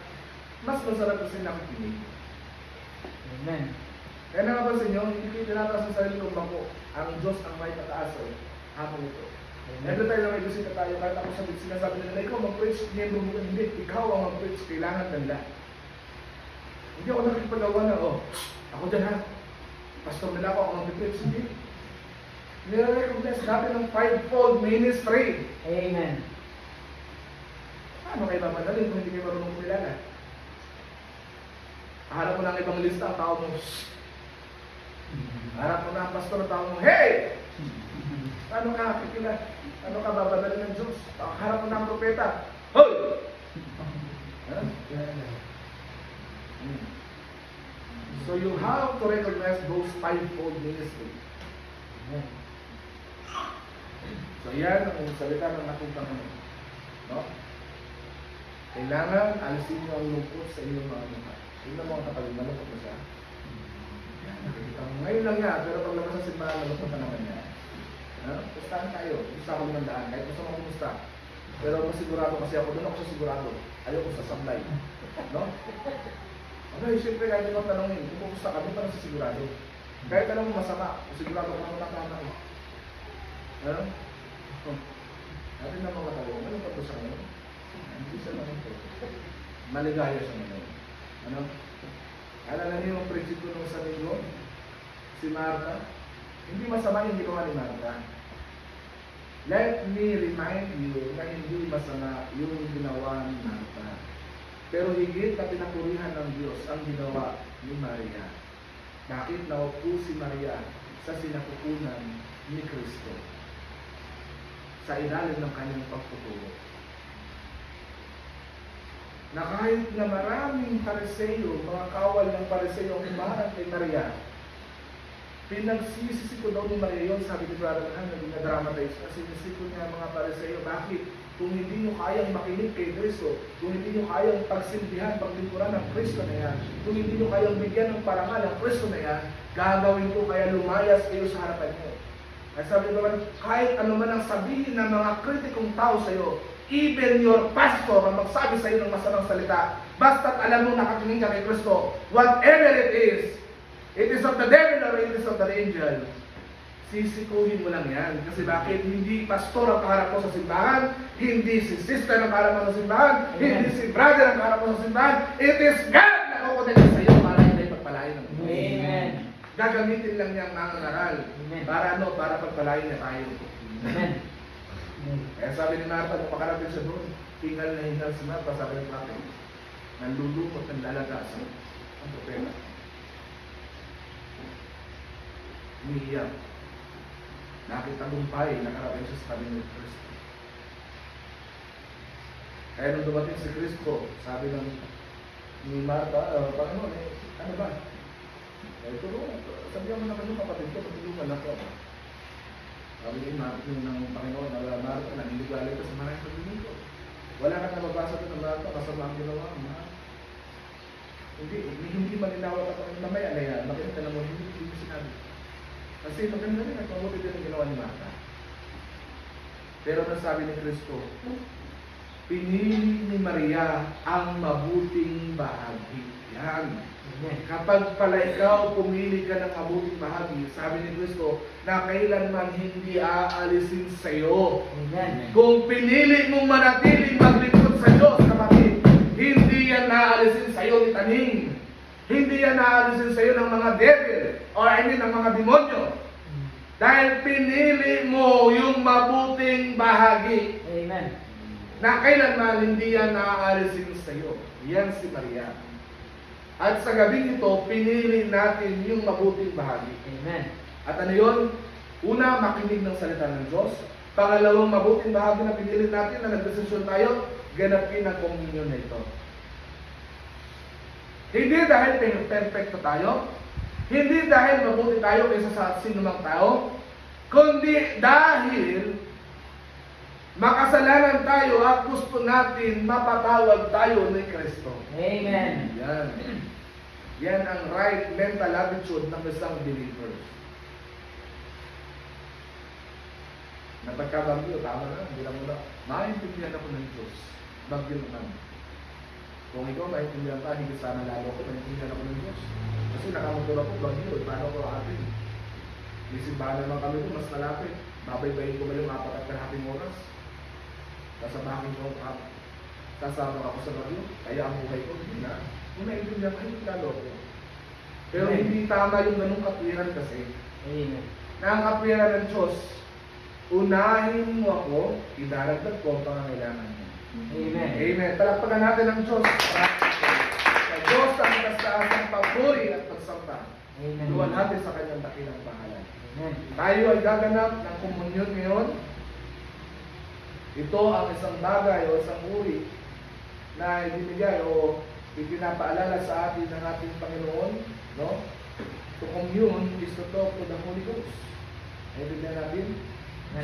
mas masarap kasi nakikinig. Amen. Kaya nakapansin nyo, hindi kayo tinataas sa sarili kong bangko. Ang Diyos ang may pataas hapon ito. Every time na may bisita tayo, kahit ako sinasabi nila, ikaw mag-preach, hindi, ikaw ang mag-preach, kailangan nila. Hindi ako nakikipagawa na, ako dyan ha, pastor nila ako mag-preach, hindi. Nire-recognize natin ng fivefold ministry. Amen. Paano kayo mamadalin kung hindi kayo marunong kumilala? Harap mo na ang ibang lista, ang tao mo, harap mo na ang pastor, ang tao mo, hey! Ano ka kikila? Ano ka babadalin ng Diyos? Harap mo na ang propeta, hoy! So you have to recognize those fivefold ministry. So yan ang salita ng ating Panginoon. No? Kailangan alisin niyo ang lungkot sa inyong mga mukha. Tingnan mo ang kapatid, malungkot na siya. Yan, nakikita mo. Ngayon lang yan, pero pag labas sa simbahan, malungkot na naman yan. Pustahan tayo. Gusto ako lumandaan. Kahit gusto mo kumusta. Pero masigurado kasi ako. Doon ako sa sigurado. Ayoko sa sablay. No? Okay, siyempre kahit ikaw tanongin, kung kumusta ka, doon pa sa sigurado. Kahit alam mo masama, sigurado ko naman nakakama. Ano? Natin na mga tao, ano pa ito sa ngayon? Hindi sa naman ito. Maligaya sa ngayon. Ano? Alala niyo yung prinsipyo ng sa linggo? Si Martha? Hindi masama yung ginawa ni Martha. Let me remind you na hindi masama yung ginawa ni Martha. Pero higit na pinapurihan ng Diyos ang ginawa ni Maria. Bakit naupo si Maria sa sinapupunan ni Kristo? Sa ilalim ng kanyang pagtuturo. Na kahit na maraming Pariseyo, mga kawal ng Pariseyo ang umarang kay Maria, pinagsisisi ko daw ni Maria yun, sabi ni Brother Han, nag-dramatize, kasi sinisiko niya mga Pariseyo, bakit? Kung hindi nyo kayang makinig kay Kristo, kung hindi nyo kayang pagsilbihan, paglingkuran ng Kristo na yan, kung hindi nyo kayang bigyan ng parangal ng Kristo na yan, gagawin ko kaya lumayas kayo sa harapan nyo. At sabi naman, kahit ano man ang sabihin ng mga kritikong tao sa iyo, even your pastor ang magsabi sa iyo ng masamang salita, basta't alam mo nakatingin ka kay Kristo, whatever it is of the devil or it is of the angel, sisikuhin mo lang yan. Kasi bakit? Hindi pastor ang kaharap mo sa simbahan, hindi si sister ang kaharap mo sa simbahan, hindi si brother ang kaharap mo sa simbahan, it is God na kukunin sa iyo para hindi pagpalain ng Diyos. Amen. Gagamitin lang niya ang mga ngaral. Para ano? Para pagpalain niya tayo. Amen. Kaya sabi ni Martha, nung makarating siya doon, hingal na hingal si Martha, sabi ni Martha, nandulukot ng lalagasan ang propeta. Umiiyak. Nakitagumpay, nakarating siya sa tabi ni Kristo. Kaya nung dumating si Kristo, sabi ni Martha, Panginoon, ano ba? Sabihan mo naman yung kapatid ko, patulungan ako. Sabi ni Martha ng Panginoon, Martha, naniligalig ka sa maraming pagbinig ko. Wala ka nababasa doon ng Martha, kasama ang ginawa mo. Hindi maninawag ako ng mamaya na yan. Bakit ka naman hindi sinabi? Kasi maganda rin at mabuti din ang ginawa ni Martha. Pero nasabi ni Kristo, pinili ni Maria ang mabuting bahagi. Yan. Kapag pala ikaw pumili ka ng mabuting bahagi, sabi ni Kristo, na kailanman hindi aalisin sa iyo. Kung pinili mong manatiling maglingkod sa Diyos, kapatid, hindi yan naalisin sa iyo ni taning. Hindi yan naalisin sa iyo ng mga devil, or ng mga demonyo. Dahil pinili mo yung mabuting bahagi. Amen. Na kailanman hindi yan naalisin sa iyo. Yan si Maria. At sa gabing ito, pinili natin yung mabuting bahagi. Amen. At ano yun? Una, makinig ng salita ng Diyos. Pangalawang mabuting bahagi na pinili natin na nagdesisyon tayo, ganapin ang komunyon na ito. Hindi dahil perfecto tayo, hindi dahil mabuti tayo kaysa sa sinumang tao, kundi dahil makasalanan tayo at gusto natin mapatawag tayo ni Kristo. Amen. Yan. Yan ang right mental attitude ng isang believer. Napagkabagyo, tama na, hindi na muna. Maintindihan ako ng Diyos. Bagyo naman. Kung ikaw maintindihan ka, hindi sana lalo ako, maintindihan ako ng Diyos. Kasi nakamotor ako, bagyo, paano ko atin? May simbahan naman kami ko, mas malapit. Babaybayin ko ba yung 4.5 oras? Kasabahin ko ako. Kasama ako sa bagyo, kaya ang buhay ko, hindi na. Kung naintindihan ka, hindi lalo ako. Pero hindi tama yung ganung katwiran kasi. Amen. Na ang katwiran ng Diyos, unahin mo ako, idaragdag ko ang pangangailangan mo. Amen. Amen. Palakpakan natin ang Diyos. Sa Diyos ang kastaasang papuri at pagsamba. Amen. Luwan natin sa kanyang dakilang pangalan. Amen. Tayo ay gaganap ng komunyon ngayon. Ito ang isang bagay o isang uri na ibinigay o ipinapaalala sa atin ng ating Panginoon, no? To commune is to talk to the Holy Ghost. Naibigyan natin.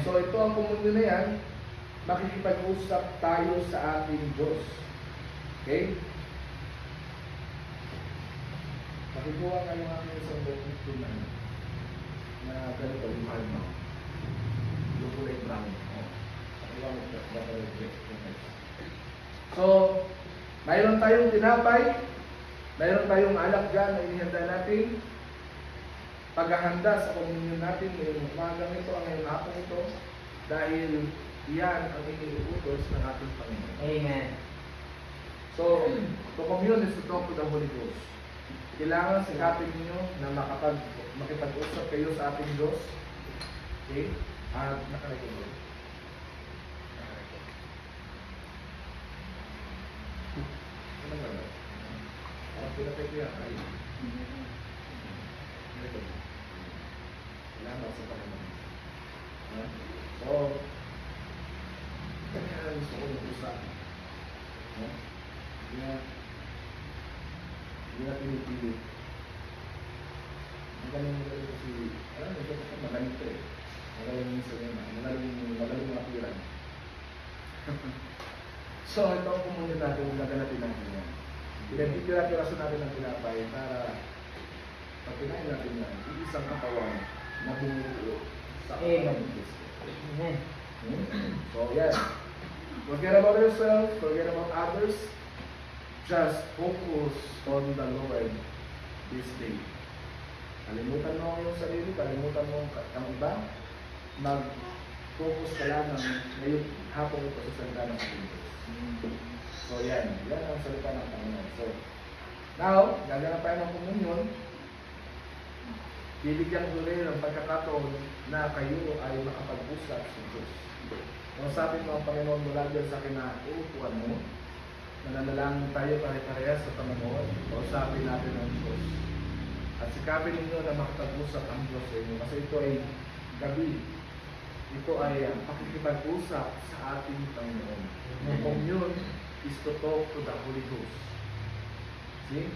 So ito ang komunyon na yan, makikipag-usap tayo sa ating Diyos. Okay? Makikuha nga yung aking isang document na ganito yung halma. Yung kulay brown. So, mayroon tayong tinapay, mayroon tayong alak dyan na inihanda natin. paghahanda sa komunyon natin ngayong umagang ito, ang ngayong hapon ito, dahil iyan ang iniuutos ng ating Panginoon. Amen. So, to commune is to talk to the Holy Ghost. Kailangan sikapin ninyo na makipag-usap kayo sa ating Diyos. Okay? At nakarecord mo. Nakarecord. Ano ba ba? Pinatay ko yan. Ay. Nakarecord. Kailangan sa Panginoon. So, kanya gusto ko mag-usap. Hindi na pinipilit. Magaling si, magaling ito eh. Magaling sa ganyan. Magaling mga piran. So, ito ang pumunta natin, naganapin natin yan. Pinagpipira-piraso natin ang tinapay para pag kinain natin yan, isang katawan na bumubuo sa katawan ng Kristo. Amen. So, yan. Forget about yourself, forget about others. Just focus on the Lord this day. Kalimutan mo yung sarili, kalimutan mo ang iba. Mag-focus ka lang ngayon hapon ito sa salita ng Panginoon. So, yan. Yan ang salita ng Panginoon. So, now, gaganap tayo ng komunyon. Bibigyan ko rin ng pagkakataon na kayo ay makapag-usap sa Diyos. Kung sabi mo ang Panginoon mula dyan sa kinaupuan mo, nananalangin tayo pare-parehas sa Panginoon, kausapin natin ang Diyos. At sikapin ninyo na makapag-usap ang Diyos sa inyo. Kasi ito ay gabi. Ito ay pakikipag-usap sa ating Panginoon. The commune is to talk to the Holy Ghost. See?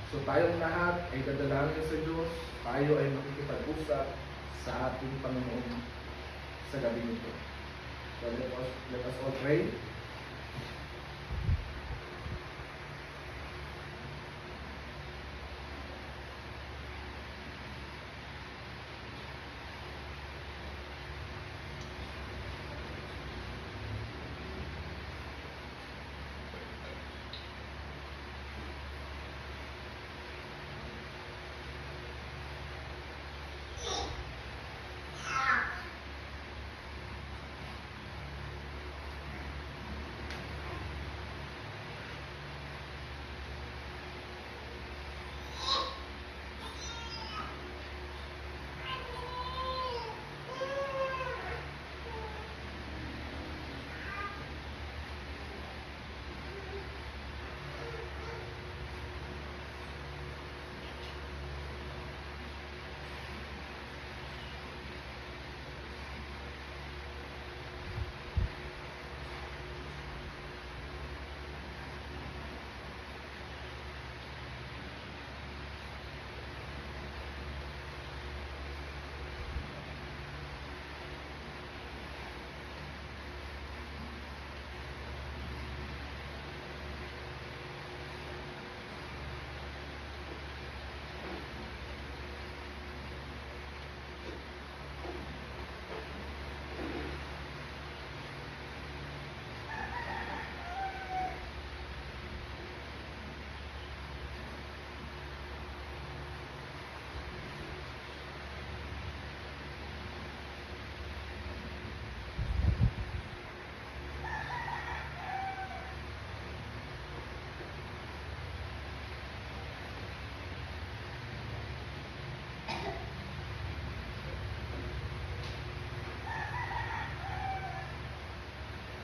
So tayong lahat ay dadalangin sa Diyos. Tayo ay makikipag-usap sa ating Panginoon sa gabi nito. So let us all pray.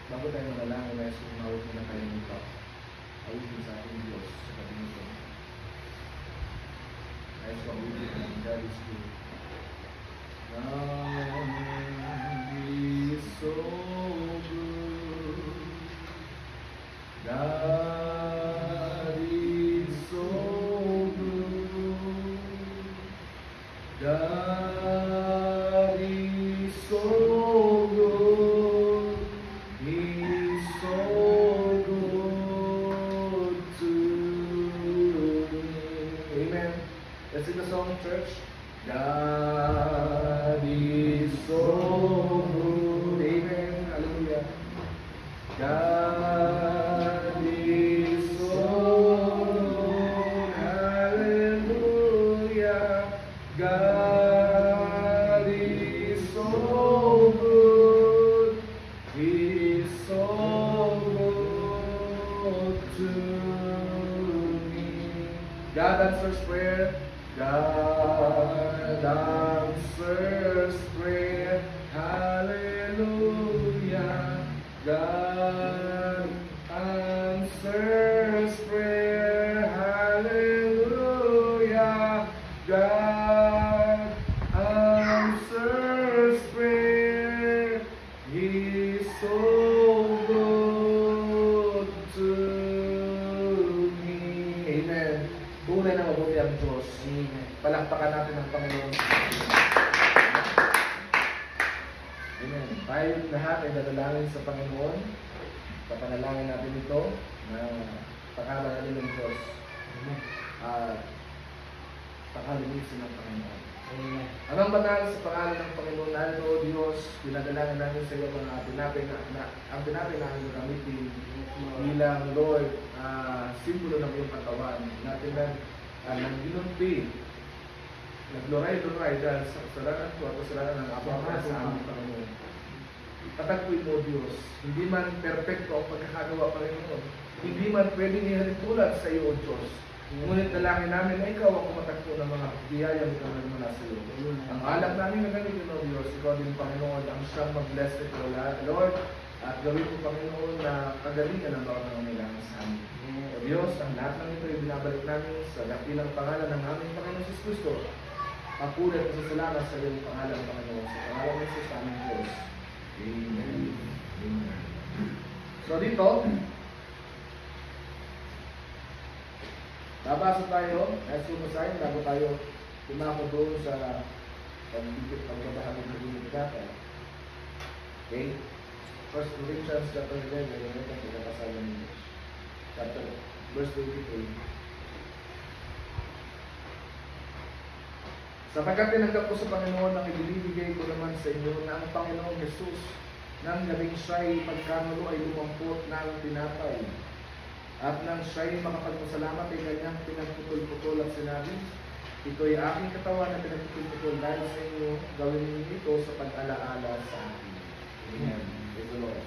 Bago tayo manalangin, nais kong mawag muna tayo nito. Awitin sa ating Diyos sa gabi nito. Nais kong awitin ang God is good. God is so good. God is so good. God is so good. He's so good to me. Amen. Let's sing the song, church. God is so good. Amen. Hallelujah. God is so good. Hallelujah. God to me. God answers prayer. God answers prayer. Hallelujah. God answers prayer. Hallelujah. God answers prayer. He's so good to me. Amen. Tunay na mabuti ang Diyos. Palakpakan natin ang Panginoon. Amen. Tayo lahat ay dadalangin sa Panginoon. Papanalangin natin ito na pangalan natin ng Diyos. Pakalinisin ng Panginoon. Amen. Anong banal sa pangalan ng Panginoon natin, O Diyos, pinadalangin natin sa iyo mga ang tinapay na ang gamitin bilang Lord, simbolo ng iyong katawan. Natin nang ginunti, nagluray-luray dahil sa kasalanan ko at kasalanan ng abang sa aming Panginoon. Patagpuin mo, Diyos, hindi man perfecto ang pagkakagawa, Panginoon. Hindi man pwedeng ihalintulad sa iyo, O Diyos. Ngunit dalangin namin na ikaw ang kumatagpo ng mga biyayang ikaw na mula sa iyo. Ang alak namin na gamitin, O Diyos, ikaw din, Panginoon, ang siyang mag-bless ito, Lord, at gawin mo, Panginoon, na kagalingan ang mga nangangailangan sa amin. O Diyos, ang lahat ng ito ay binabalik namin sa dakilang pangalan ng aming Panginoon Jesus Cristo. Papulat at salamat sa iyong pangalan, Panginoon, sa pangalan ng Jesus aming Diyos. Amen. Amen. So dito, babasa tayo, as sumasayin, bago tayo tumako doon sa pagbabahagi ng Biblia. Okay? 1 Corinthians chapter 11, ito ang pinakasalan ng chapter, verse 23. Sapagkat tinanggap ko sa Panginoon ang ibinibigay ko naman sa inyo na ang Panginoong Jesus nang gabing siya'y pagkanulo ay lumampot ng tinapay. At nang siya'y makapagpasalamat ay kanyang pinagputol-putol at sinabi, ito'y aking katawan na pinagputol-putol dahil sa inyo, gawin ninyo ito sa pag-alaala sa akin. Amen. Praise the Lord.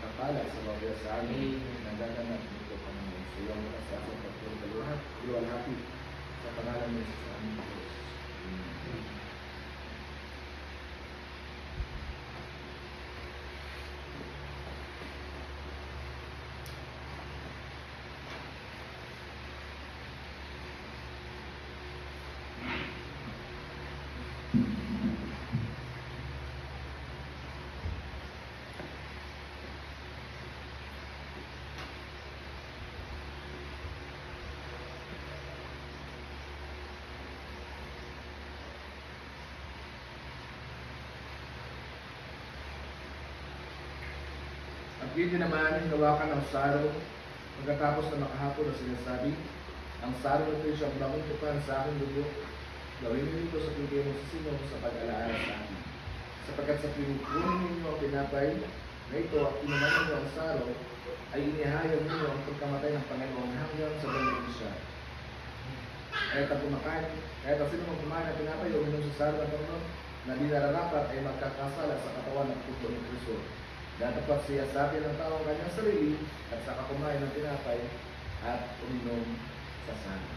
pagpapala sa bawat sa amin, nagaganap nito Panginoon. So yung mga sa ating pagluwalhati sa pangalan ng Jesus aming Diyos. Amen. At yun naman, hinawakan ng saro, pagkatapos na makahapon na sinasabi, ang saro na ito siyang bangong tupan sa aking dugo, gawin niyo ito sa bigay mo sa sinong sa pag-alaala sa akin. Sapagkat sa pinupunin ninyo ang pinapay na ito at inuman ninyo ang saro, ay inihayag ninyo ang pagkamatay ng Panginoon hanggang sa balik siya. Kahit ang sino mong kumain ng pinapay o minum sa saro ng Panginoon na di nararapat ay magkakasala sa katawan ng puto ng Kristo. Dapat siya sabi ng tao ang kanyang sarili at saka kumain ng tinapay at uminom sa saro.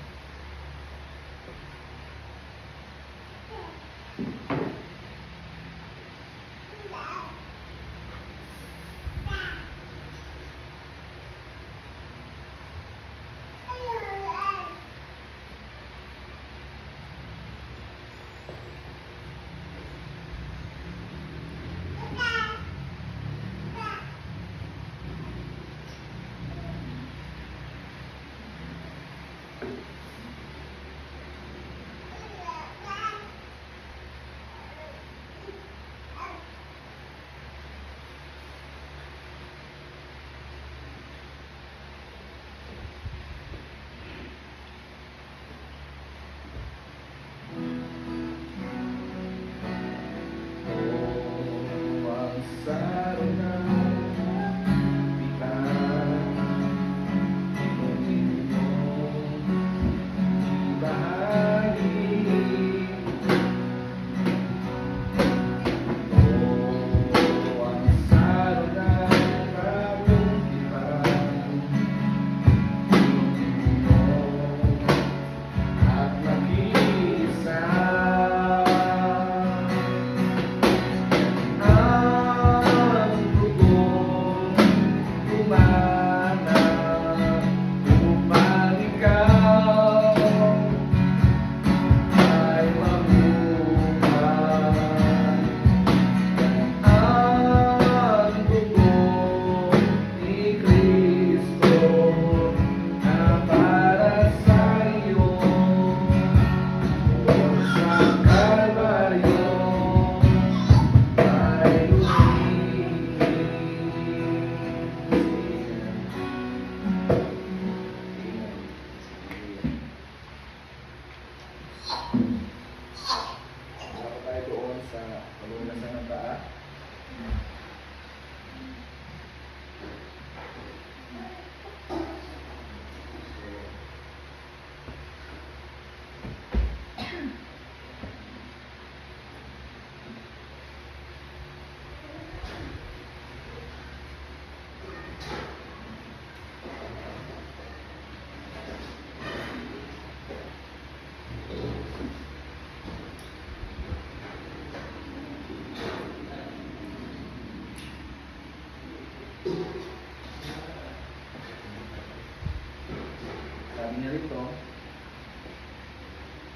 Sabi niya rito,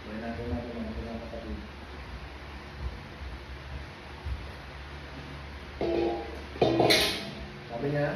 gawin natin mga kapatid. Sabi niya,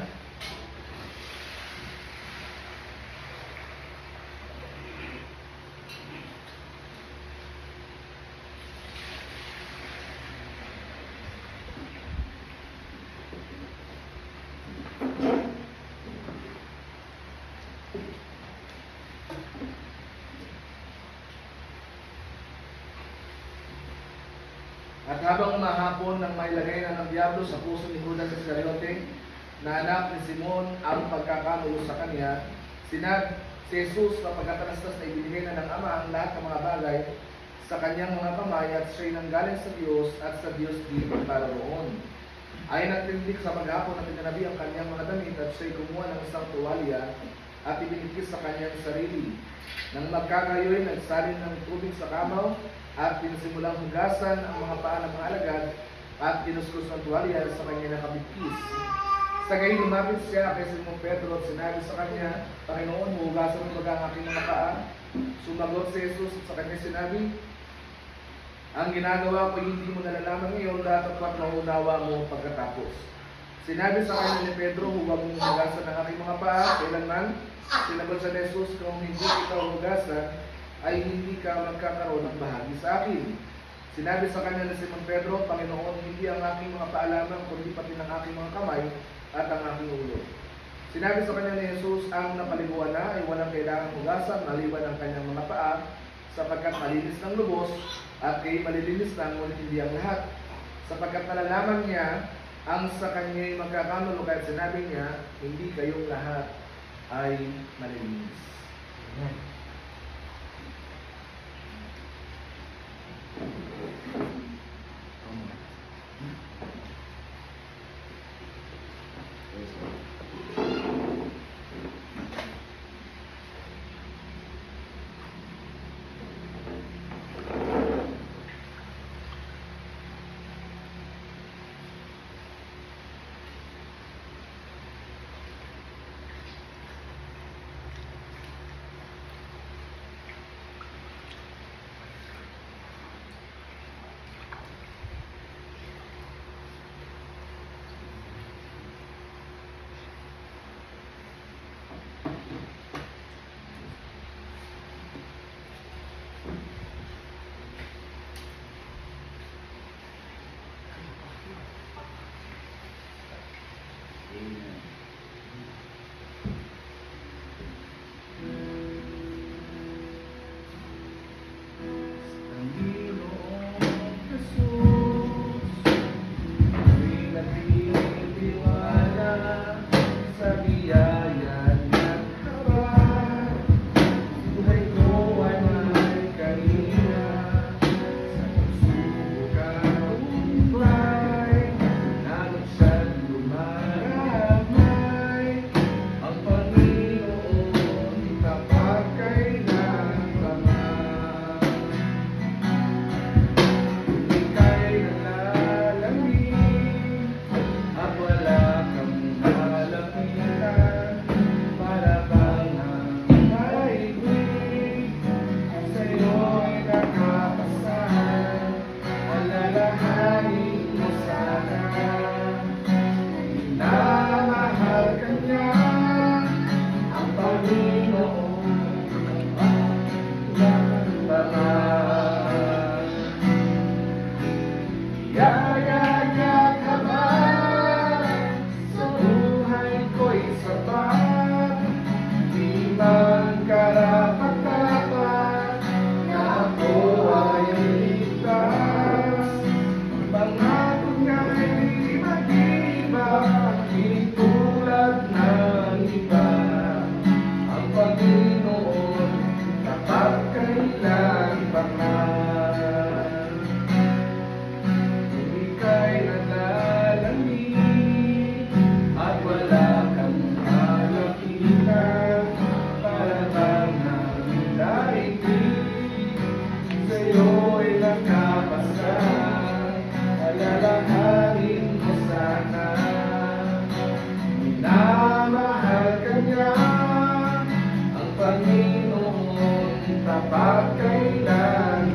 at habang umahapon nang mailagay na ng Diablo sa puso ni Judas Iscariote, na anak ni Simon ang pagkakanulo sa kanya, si Jesus na pagkatanastas na ibinigay na ng Ama ang lahat ng mga bagay sa kanyang mga kamay at siya'y nanggaling sa Diyos at sa Diyos din para roon. Ay nagtindig sa maghapon na pinanabi ang kanyang mga damit at siya'y kumuha ng isang tuwalya at ibinikis sa kanyang sarili. Nang magkakayoy, nagsalin ng tubig sa kamaw at pinasimulang hugasan ang mga paa ng mga alagad at pinuskus ng tuwalya sa kanya nakabigkis. Sa gayon lumapit siya kay Simon Pedro at sinabi sa kanya, Panginoon, hugasan mo ba ang aking mga paa? Sumagot si Jesus at sa kanya sinabi, Ang ginagawa ko hindi mo nalalaman ngayon, datapwat maunawa mo pagkatapos. Sinabi sa kanya ni Pedro, huwag mong hugasan ang aking mga paa, kailanman. Sinagot sa Jesus, kung hindi ikaw hugasan, ay hindi ka magkakaroon ng bahagi sa akin. Sinabi sa kanya ni Simon Pedro, Panginoon, hindi ang aking mga paa lamang, kundi pati ng aking mga kamay at ang aking ulo. Sinabi sa kanya ni Jesus, ang napaliguan na ay walang kailangang hugasan, maliban ang kanyang mga paa, sapagkat malinis ng lubos, at kay malilinis na, ngunit hindi ang lahat. Sapagkat nalalaman niya, ang sa kanya'y magkakanulo, kahit sinabi niya, hindi kayong lahat ay malilinis. Amen. Panginoon, tapat kailan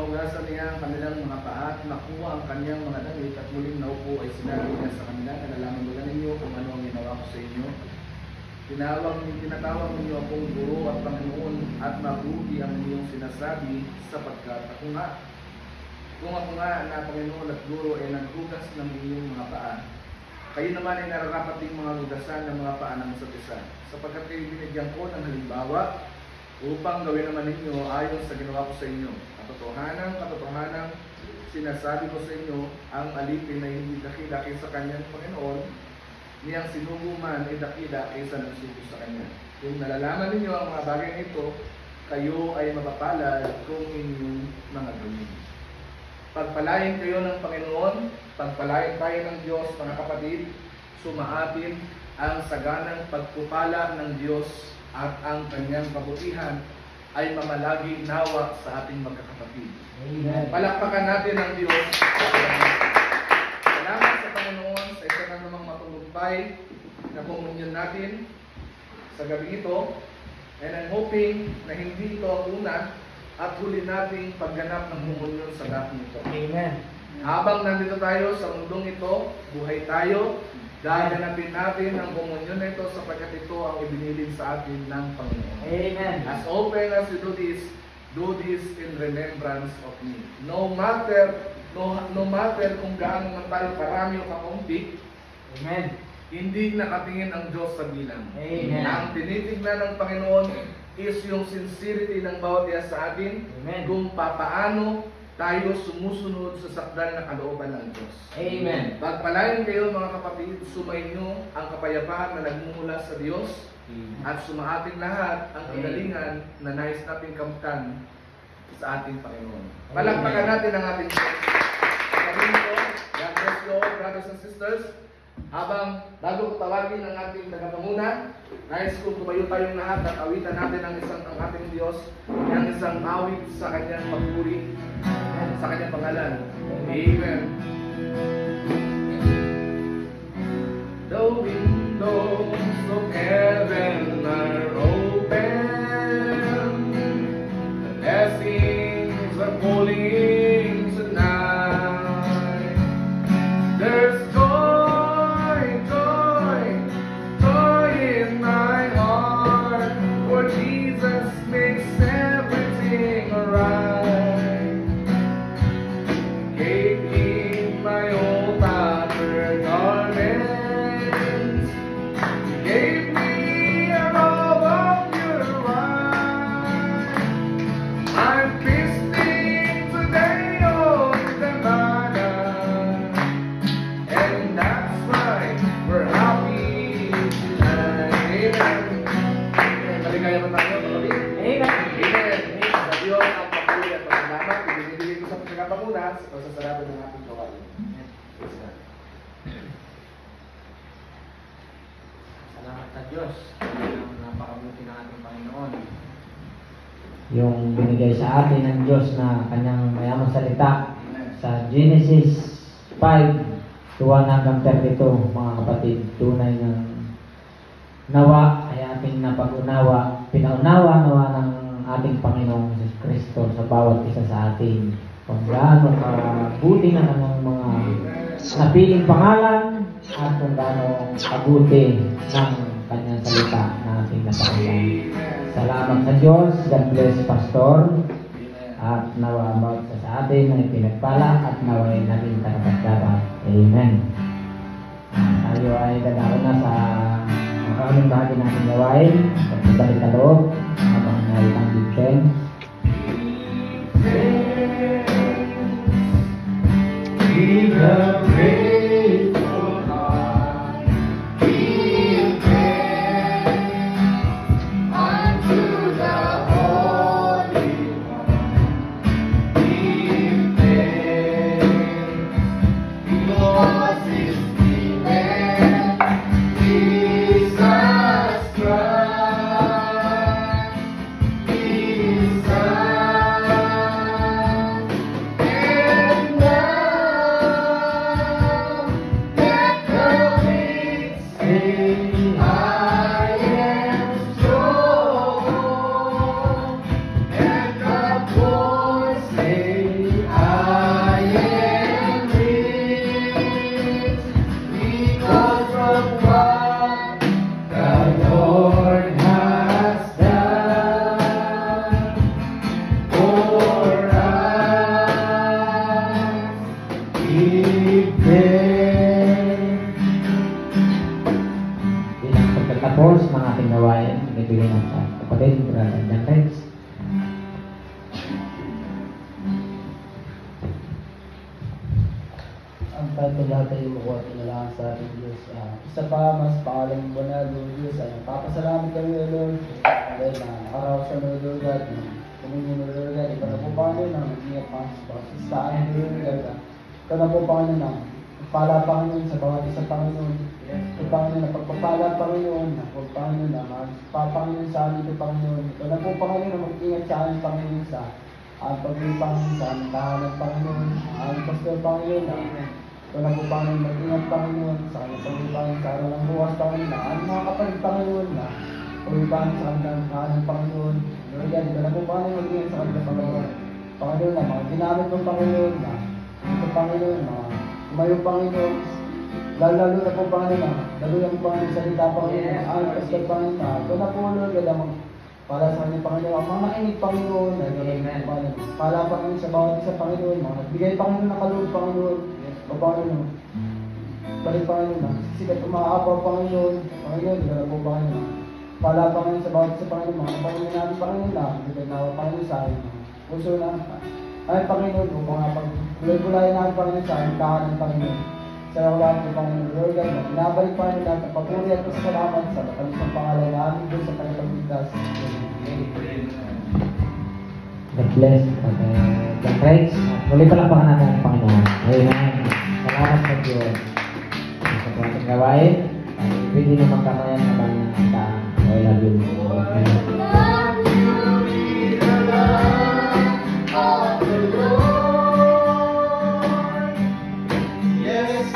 nahugasan niya ang kanilang mga paa at nakuha ang kanyang mga damit at muling naupo ay sinabi niya sa kanila, nalalaman ba ninyo kung ano ang ginawa ko sa inyo? Tinatawag ninyo akong guro at Panginoon at mabuti ang inyong sinasabi sapagkat kung ako nga na Panginoon at guro ay naghugas ng inyong mga paa, kayo naman ay nararapat ding mga hugasan ng mga paa ng isa't isa, sapagkat kayo binigyan ko ng halimbawa upang gawin naman ninyo ayon sa ginawa ko sa inyo. Katotohanan, sinasabi ko sa inyo, ang alipin na hindi dakila kaysa kanyang Panginoon, niyang sinugo man ay dakila kaysa nagsugo sa kanya. Kung nalalaman ninyo ang mga bagay nito, kayo ay mapapalad kung inyong mga gawin. Pagpalain kayo ng Panginoon, pagpalain tayo ng Diyos, mga kapatid, sumaatin ang saganang pagpupala ng Diyos at ang kanyang kabutihan ay mamalagi nawa sa ating magkakapatid. Amen. Palakpakan natin ang Diyos. Salamat sa Panginoon sa isa na namang matugumpay na komunyon natin sa gabi ito. And I'm hoping na hindi ito ang una at huli nating pagganap ng komunyon sa gabi ito. Amen. Habang nandito tayo sa mundong ito, buhay tayo, gaganapin natin ang komunyon na ito sapagkat ito ang ibinilin sa atin ng Panginoon. Amen. As often as you do this in remembrance of me. No matter kung gaano man tayo karami o kakunti, Amen. hindi nakatingin ang Diyos sa bilang. Amen. Ang tinitignan ng Panginoon is yung sincerity ng bawat isa sa atin, Amen. kung papaano tayo sumusunod sa sakdal na kalooban ng Diyos. Amen. Pagpalain kayo mga kapatid, sumainyo ang kapayapaan na nagmumula sa Diyos at sumaating lahat ang kagalingan na nais nating kamtan sa ating Panginoon. Palakpakan natin ang ating Diyos. Sabihin ko, God bless you all, brothers and sisters. Bago ko tawagin ang ating tagapanguna, nais kong tumayo tayong lahat at awitan natin ang ating Diyos, ang isang awit sa kanyang pagpuri, sa kanyang pangalan. Amen. The windows of heaven are open, the blessings are falling tonight. There's joy in my heart, for Jesus makes everything alright. Gave me my old tattered garments, gave me a robe of pure white. I'm feasting today on the manna, and that's why we're happy tonight. Amen. Maligaya ba tayo, kapatid? Amen. Amen. Sa Diyos ang papuri at pasalamat. Ibinibigay ko sa pagkakapanguna o sa sarado ng ating gawain. Praise God. Salamat sa Diyos. Ang napakabuti ng ating Panginoon. Yung binigay sa atin ng Diyos na kanyang mayamang salita sa Genesis 5, 1 hanggang 32, mga kapatid, tunay ng nawa ay ating napag-unawa, pinaunawa ng ating Panginoong Jesus Kristo sa bawat isa sa atin. Kung gaano kabuti ng kanyang mga napiling pangalan at kung gaano kabuti ng kanyang salita na ating napakinggan. Salamat sa Diyos. God bless, Pastor. At nawa bawat isa sa atin ay pinagpala at nawa ay naging karapat-dapat. Amen. Tayo ay dadako na sa maraming bahagi natin gawain. Pagbalik na loob habang naitang gipsen. Give a grateful heart, give thanks unto the Holy One. Give thanks because His name, Jesus Christ, His Son, and now ang tanto lahat ay makuha na lang sa ating Diyos. Isa pa, mas pangalang banal, Lord Diyos. Papasalamat kami, O Lord. Dahil nakaraos kami, O Lord God. Kumunyo, O Lord God. Ikaw na po, Panginoon, na mag-ingat pa sa amin, O Lord God. Ikaw na po, Panginoon, na pagpala, Panginoon, sa bawat isa, Panginoon. Ito, Panginoon, na pagpapala, Panginoon, na Panginoon, na magpapanginoon sa amin, ito, Panginoon. Ikaw na po, Panginoon, na mag-ingat sa amin, Panginoon, sa ang paglipang sa aming tahanan, Panginoon, ang aming pastor, Panginoon, ito na po, Panginoon, mag-ingat, Panginoon, sa kanyang paglipang sa araw ng bukas, Panginoon, na ang mga kapatid, Panginoon, na paglipang sa kanyang tahanan, Panginoon, Lord God, ito na po, Panginoon, mag-ingat sa kanyang Panginoon, Panginoon, na mga ginamit mo, Panginoon, na ito, Panginoon, na umayo, Panginoon, lalo na po, Panginoon, na daluyan mo, Panginoon, salita, Panginoon, ang aming pastor, Panginoon, na ito na po, Lord God, ang para sa kanyang Panginoon, ang mga nakinig, Panginoon, ay gawin mo, Panginoon. Para, Panginoon, sa bawat isa, Panginoon, mga nagbigay, Panginoon, ng kaloob, Panginoon, o Panginoon, balik, Panginoon, na sikat umaapaw, Panginoon, Panginoon, gala po, Panginoon, para, Panginoon, sa bawat isa, Panginoon, mga Panginoon namin, Panginoon, na bigay na, Panginoon, sa akin, puso na, ay, Panginoon, upang pag-bulay-bulayan namin, Panginoon, sa aming tahanan, Panginoon, sa lahat po, Panginoon, Lord God, na binabalik, Panginoon, lahat ng papuri at pasalamat sa matamis ng pangalan namin, Diyos, sa tagapagligtas. God bless. God praise. At muli palakpakan natin ang Panginoon. Amen. Salamat sa Diyos. Sa po ating gawain, ay pwede na magkakayan habang I love you. Yes,